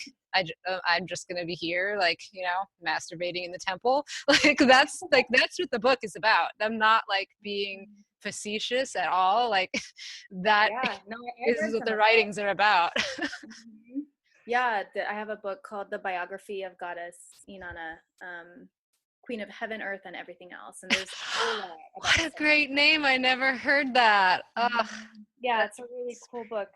Speaker 4: I'm just going to be here, like, you know, masturbating in the temple. Like, that's what the book is about. I'm not like being facetious at all. Like that is what the writings are about.
Speaker 3: Mm-hmm. Yeah. I have a book called The Biography of Goddess Innana, Queen of Heaven, Earth, and Everything Else. And there's
Speaker 4: what a great name. I never heard that.
Speaker 3: Yeah, it's a really cool book.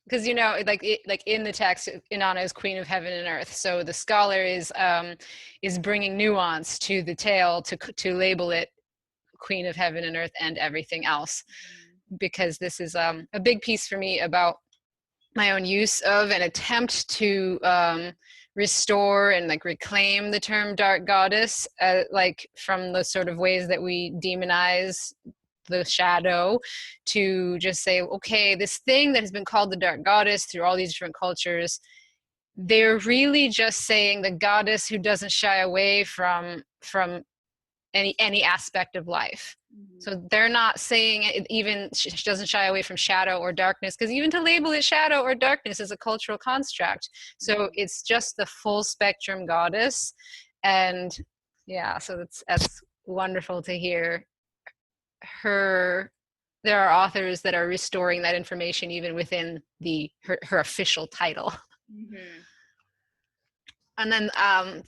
Speaker 4: Because, you know, like in the text, Innana is Queen of Heaven and Earth. So the scholar is bringing nuance to the tale to label it Queen of Heaven and Earth and Everything Else, because this is a big piece for me about my own use of an attempt to restore and like reclaim the term dark goddess, like from the sort of ways that we demonize the shadow, to just say, okay, this thing that has been called the dark goddess through all these different cultures, they're really just saying the goddess who doesn't shy away from any aspect of life. Mm-hmm. So they're not saying it, even she doesn't shy away from shadow or darkness, because even to label it shadow or darkness is a cultural construct. So it's just the full spectrum goddess. And yeah, so that's wonderful to hear. There are authors that are restoring that information even within her official title.
Speaker 3: Mm-hmm.
Speaker 4: And then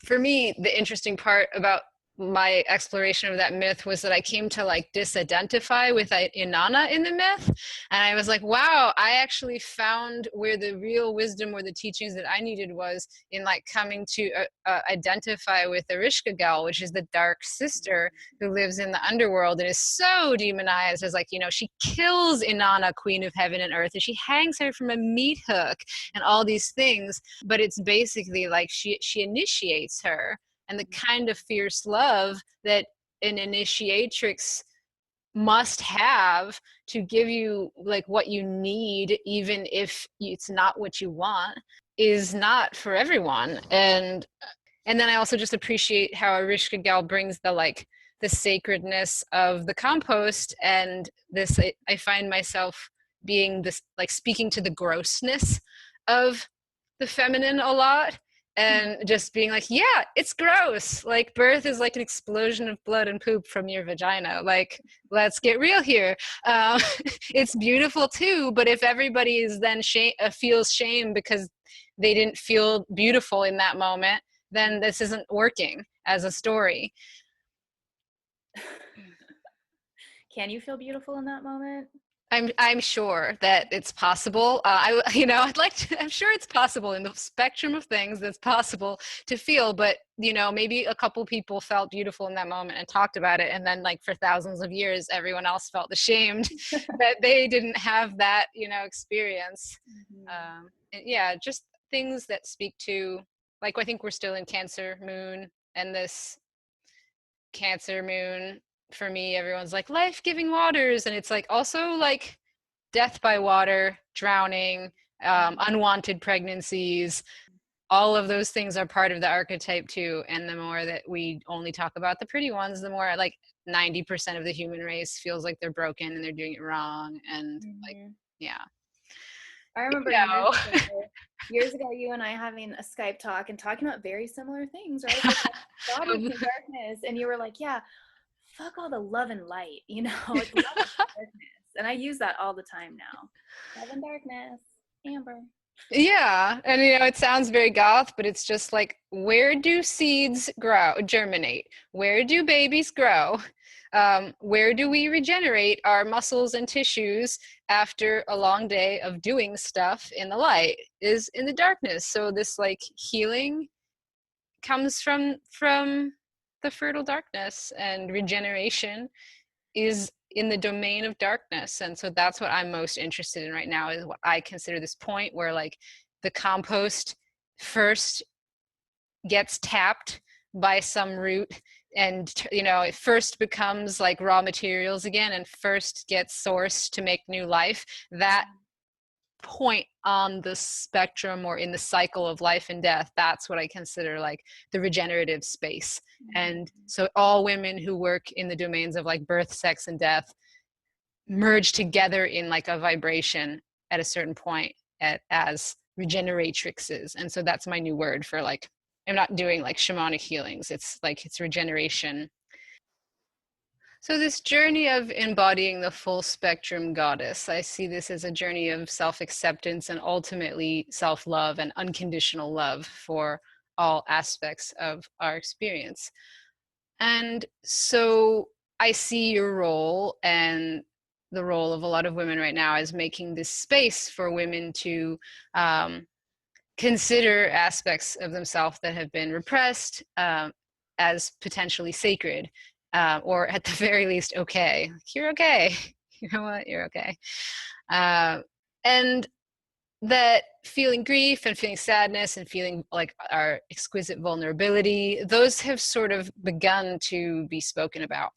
Speaker 4: for me, the interesting part about my exploration of that myth was that I came to like disidentify with Innana in the myth. And I was like, wow, I actually found where the real wisdom or the teachings that I needed was in like coming to identify with Ereshkigal, which is the dark sister who lives in the underworld and is so demonized as like, you know, she kills Innana, queen of heaven and earth, and she hangs her from a meat hook and all these things. But it's basically like she initiates her, and the kind of fierce love that an initiatrix must have to give you like what you need, even if it's not what you want, is not for everyone. And then I also just appreciate how Arishka Gal brings the like the sacredness of the compost, and this I find myself being this like speaking to the grossness of the feminine a lot, and just being like, yeah, it's gross. Like birth is like an explosion of blood and poop from your vagina. Like, let's get real here. It's beautiful too, but if everybody is then feels shame because they didn't feel beautiful in that moment, then this isn't working as a story.
Speaker 3: Can you feel beautiful in that moment?
Speaker 4: I'm sure that it's possible. I'm sure it's possible in the spectrum of things that's possible to feel, but maybe a couple people felt beautiful in that moment and talked about it. And then like for thousands of years, everyone else felt ashamed that they didn't have that, experience. Mm-hmm. Just things that speak to, like, I think we're still in Cancer moon, and this Cancer moon, for me, everyone's like life-giving waters, and it's like also like death by water, drowning, unwanted pregnancies. All of those things are part of the archetype too. And the more that we only talk about the pretty ones, the more like 90% of the human race feels like they're broken and they're doing it wrong. And like, yeah.
Speaker 3: I remember years ago, you and I having a Skype talk and talking about very similar things, right? Like, bodies in darkness, and you were like, yeah, fuck all the love and light, like love and darkness. And I use that all the time now. Love and darkness, Amber.
Speaker 4: Yeah. And it sounds very goth, but it's just like, where do seeds germinate? Where do babies grow? Where do we regenerate our muscles and tissues after a long day of doing stuff in the light? Is in the darkness. So this like healing comes from the fertile darkness, and regeneration is in the domain of darkness. And so that's what I'm most interested in right now, is what I consider this point where like the compost first gets tapped by some root, and it first becomes like raw materials again, and first gets sourced to make new life. That point on the spectrum or in the cycle of life and death, that's what I consider like the regenerative space. And so all women who work in the domains of like birth, sex, and death merge together in like a vibration at a certain point as regeneratrixes. And so that's my new word for like, I'm not doing like shamanic healings, it's regeneration. So this journey of embodying the full spectrum goddess, I see this as a journey of self-acceptance and ultimately self-love and unconditional love for all aspects of our experience. And so I see your role and the role of a lot of women right now as making this space for women to consider aspects of themselves that have been repressed as potentially sacred. Or at the very least, okay. You're okay. You know what? You're okay. And that feeling grief and feeling sadness and feeling like our exquisite vulnerability, those have sort of begun to be spoken about.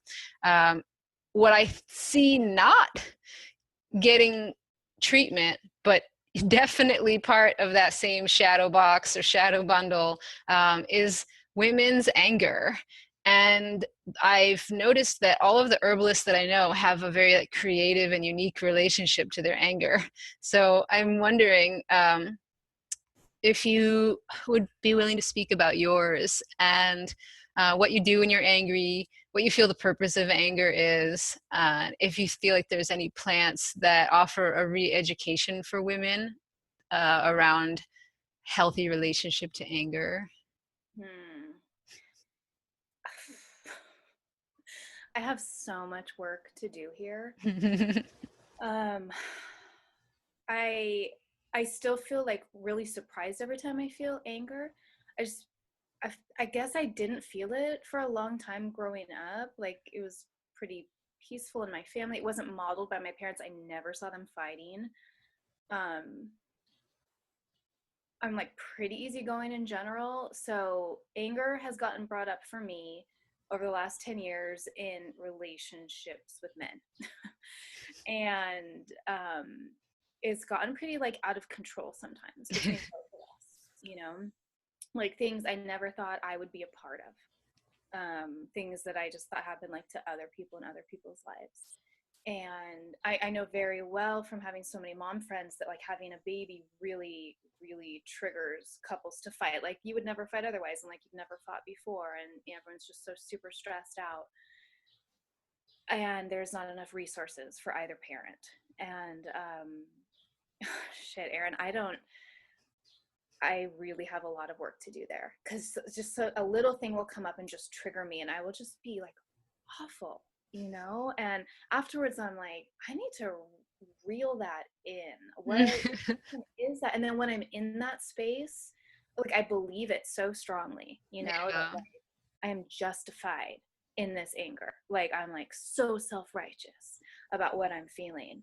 Speaker 4: What I see not getting treatment, but definitely part of that same shadow box or shadow bundle, is women's anger. And I've noticed that all of the herbalists that I know have a very like creative and unique relationship to their anger. So I'm wondering if you would be willing to speak about yours and what you do when you're angry, what you feel the purpose of anger is, if you feel like there's any plants that offer a re-education for women around healthy relationship to anger.
Speaker 3: Hmm. I have so much work to do here. Um, I still feel like really surprised every time I feel anger. I just, I guess I didn't feel it for a long time growing up. Like, it was pretty peaceful in my family. It wasn't modeled by my parents. I never saw them fighting. I'm like pretty easygoing in general. So anger has gotten brought up for me over the last 10 years in relationships with men. And it's gotten pretty like out of control sometimes between both of us, you know, like things I never thought I would be a part of. Things that I just thought happened like to other people in other people's lives. And I know very well from having so many mom friends that like having a baby really, really triggers couples to fight. Like you would never fight otherwise, and like you've never fought before, and everyone's just so super stressed out. And there's not enough resources for either parent. And shit, Erin, I really have a lot of work to do there, because just a little thing will come up and just trigger me, and I will just be like awful, you know? And afterwards I'm like, I need to reel that in. What is that? And then when I'm in that space, like I believe it so strongly, you know, that like I am justified in this anger. Like I'm like so self-righteous about what I'm feeling.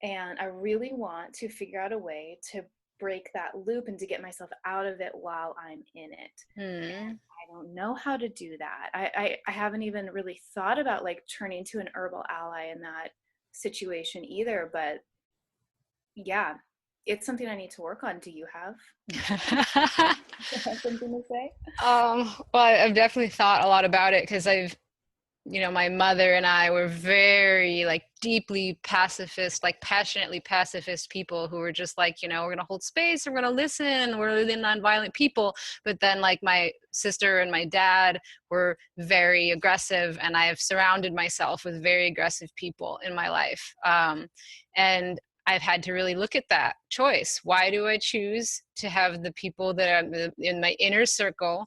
Speaker 3: And I really want to figure out a way to break that loop and to get myself out of it while I'm in it. And I don't know how to do that. I haven't even really thought about like turning to an herbal ally in that situation either, but yeah, it's something I need to work on. Do you have something to say?
Speaker 4: Well, I've definitely thought a lot about it, because my mother and I were very like deeply pacifist, like passionately pacifist people who were just like, we're going to hold space, we're going to listen, we're really nonviolent people. But then like my sister and my dad were very aggressive, and I have surrounded myself with very aggressive people in my life. And I've had to really look at that choice. Why do I choose to have the people that are in my inner circle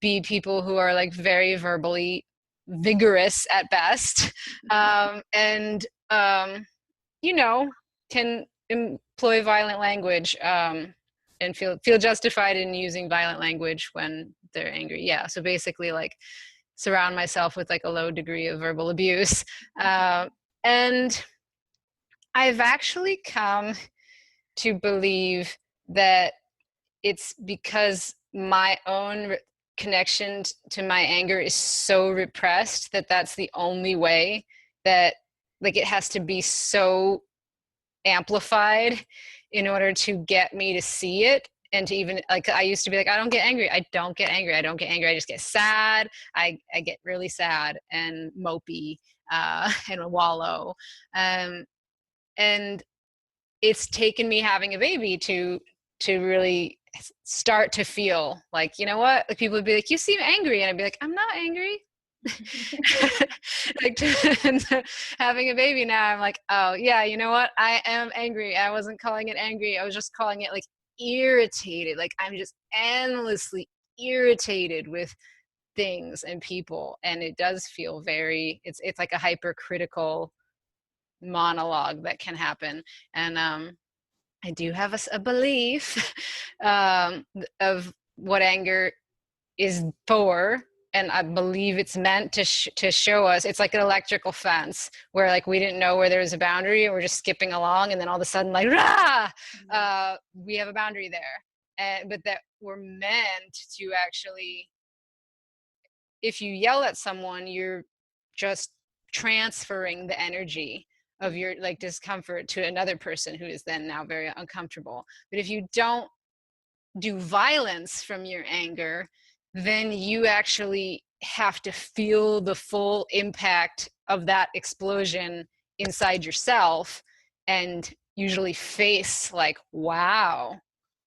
Speaker 4: be people who are like very verbally vigorous at best, and can employ violent language, and feel justified in using violent language when they're angry? Yeah, so basically like surround myself with like a low degree of verbal abuse. And I've actually come to believe that it's because my own connection to my anger is so repressed that that's the only way, that like it has to be so amplified in order to get me to see it. And to even like, I used to be like, I don't get angry, I don't get angry, I just get sad. I get really sad and mopey, and wallow. And it's taken me having a baby to really start to feel like, you know what, like people would be like, you seem angry, and I'd be like, I'm not angry. Like having a baby now, I'm like, oh yeah, you know what, I am angry. I wasn't calling it angry, I was just calling it like irritated. Like I'm just endlessly irritated with things and people, and it does feel very, it's like a hypercritical monologue that can happen. And I do have a belief of what anger is for, and I believe it's meant to show us. It's like an electrical fence where like we didn't know where there was a boundary, and we're just skipping along, and then all of a sudden like, we have a boundary there. But that we're meant to actually, if you yell at someone, you're just transferring the energy of your like discomfort to another person who is then now very uncomfortable. But if you don't do violence from your anger, then you actually have to feel the full impact of that explosion inside yourself, and usually face like, wow,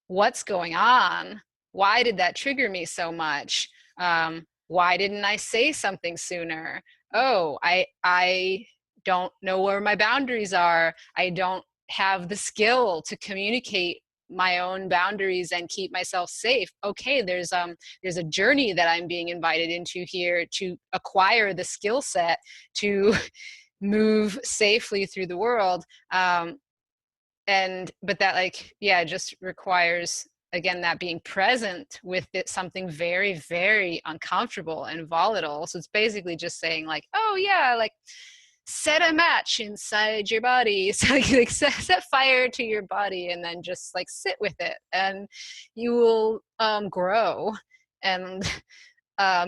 Speaker 4: what's going on? Why did that trigger me so much? Why didn't I say something sooner? Oh, I don't know where my boundaries are. I don't have the skill to communicate my own boundaries and keep myself safe. Okay, there's a journey that I'm being invited into here to acquire the skill set to move safely through the world. But that, like, yeah, just requires, again, that being present with it, something very, very uncomfortable and volatile. So it's basically just saying like, oh yeah, like set a match inside your body. So like set fire to your body and then just like sit with it, and you will grow and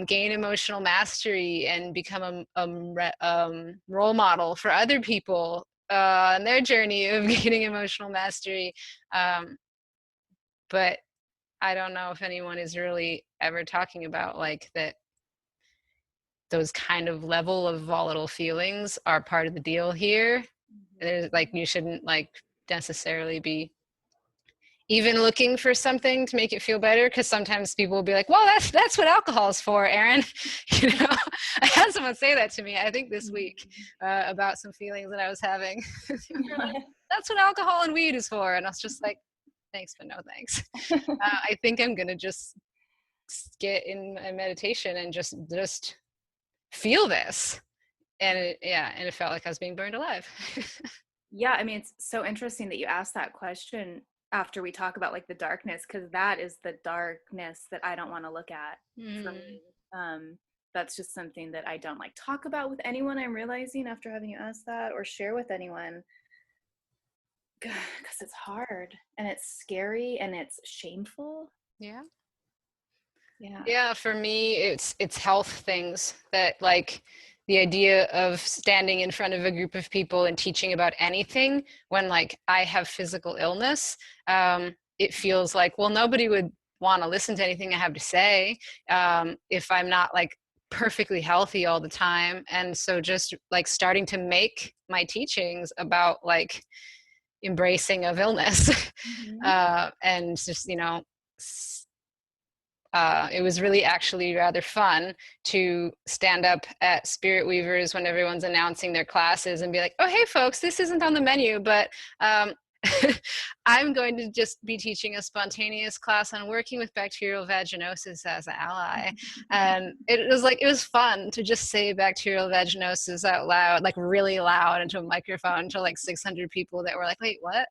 Speaker 4: gain emotional mastery and become a role model for other people on their journey of gaining emotional mastery. But I don't know if anyone is really ever talking about like that those kind of level of volatile feelings are part of the deal here. There's like, you shouldn't like necessarily be even looking for something to make it feel better, because sometimes people will be like, well, that's what alcohol is for, Erin. You know, I had someone say that to me, I think this week, about some feelings that I was having. Like, that's what alcohol and weed is for. And I was just like, thanks, but no thanks. I think I'm gonna just get in a meditation and just feel this. And it felt like I was being burned alive.
Speaker 3: Yeah, I mean, it's so interesting that you asked that question after we talk about like the darkness, because that is the darkness that I don't want to look at for me. That's just something that I don't like talk about with anyone, I'm realizing after having you ask that, or share with anyone, because it's hard and it's scary and it's shameful. Yeah, for me it's health things, that like the idea of standing in front of a group of people and teaching about anything when like I have physical illness, it feels like, well, nobody would want to listen to anything I have to say if I'm not like perfectly healthy all the time. And so just like starting to make my teachings about like embracing of illness. And just, you know, it was really actually rather fun to stand up at Spirit Weavers when everyone's announcing their classes and be like, oh, hey folks, this isn't on the menu, but I'm going to just be teaching a spontaneous class on working with bacterial vaginosis as an ally. And it was fun to just say bacterial vaginosis out loud, like really loud into a microphone to like 600 people that were like, wait, what?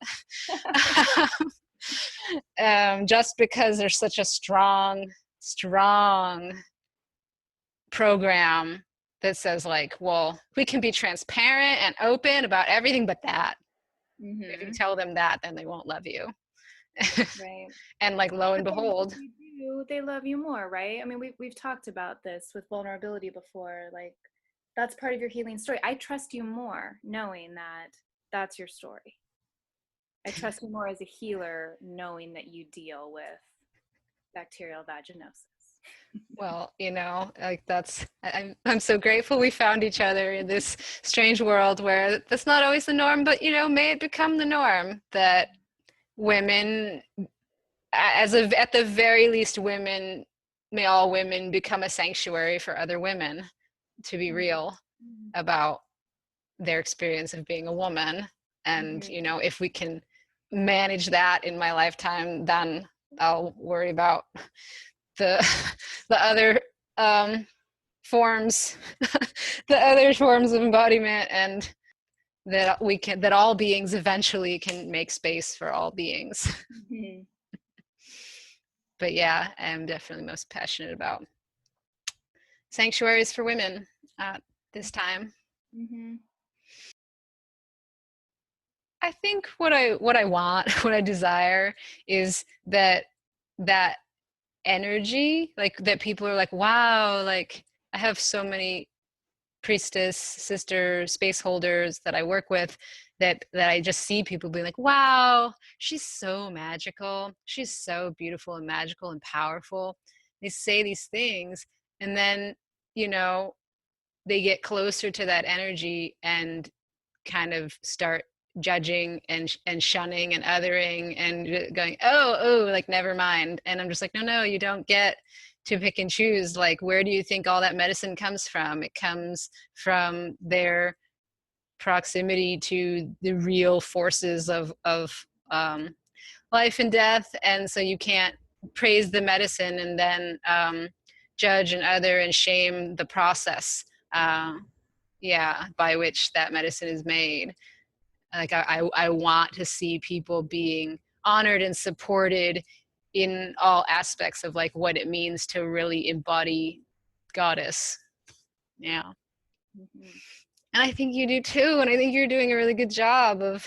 Speaker 3: Just because there's such a strong program that says like, well, we can be transparent and open about everything but that. If you tell them that, then they won't love you. Right.
Speaker 4: And like, lo and behold,
Speaker 3: they love you more, right? I mean, we've talked about this with vulnerability before. Like, that's part of your healing story. I trust you more knowing that that's your story. I trust you more as a healer knowing that you deal with bacterial vaginosis.
Speaker 4: Well, you know, like I'm so grateful we found each other in this strange world where that's not always the norm, but you know, may it become the norm that women, at the very least, may all women become a sanctuary for other women to be real about their experience of being a woman. And, you know, if we can manage that in my lifetime, then I'll worry about the other forms of embodiment, and that all beings eventually can make space for all beings. But yeah, I'm definitely most passionate about sanctuaries for women at this time. I think what I want, what I desire, is that energy, like that people are like, wow, like I have so many priestess, sister, space holders that I work with that I just see people being like, wow, she's so magical. She's so beautiful and magical and powerful. They say these things, and then, you know, they get closer to that energy and kind of start judging and shunning and othering and going, oh, like, never mind. And I'm just like, no, you don't get to pick and choose. Like, where do you think all that medicine comes from? It comes from their proximity to the real forces of life and death, and so you can't praise the medicine and then judge and other and shame the process by which that medicine is made. Like I want to see people being honored and supported in all aspects of like what it means to really embody goddess. Yeah. Mm-hmm. And I think you do too, and I think you're doing a really good job of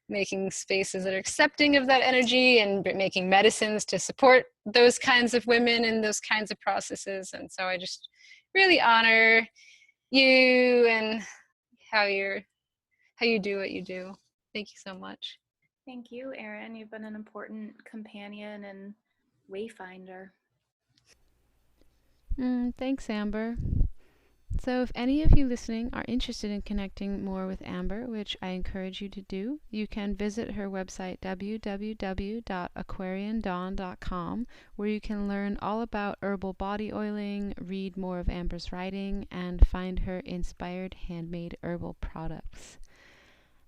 Speaker 4: making spaces that are accepting of that energy and making medicines to support those kinds of women and those kinds of processes. And so I just really honor you and how you do what you do. Thank you so much.
Speaker 3: Thank you, Erin. You've been an important companion and wayfinder.
Speaker 1: Thanks, Amber. So if any of you listening are interested in connecting more with Amber, which I encourage you to do, you can visit her website www.aquariandawn.com, where you can learn all about herbal body oiling, read more of Amber's writing, and find her inspired handmade herbal products.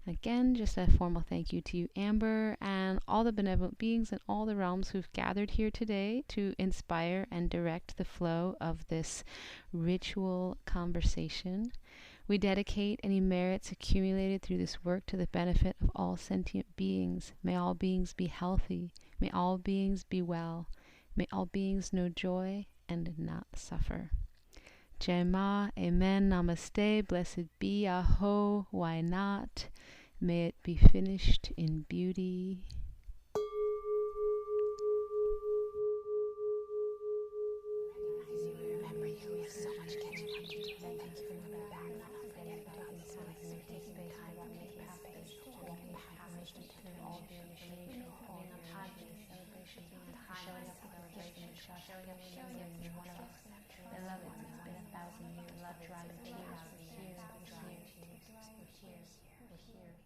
Speaker 1: Again, just a formal thank you to you, Amber, and all the benevolent beings in all the realms who've gathered here today to inspire and direct the flow of this ritual conversation. We dedicate any merits accumulated through this work to the benefit of all sentient beings. May all beings be healthy. May all beings be well. May all beings know joy and not suffer. Jai Ma, Amen, Namaste, blessed be, Aho, why not? May it be finished in beauty. Love, driving tears, we're here.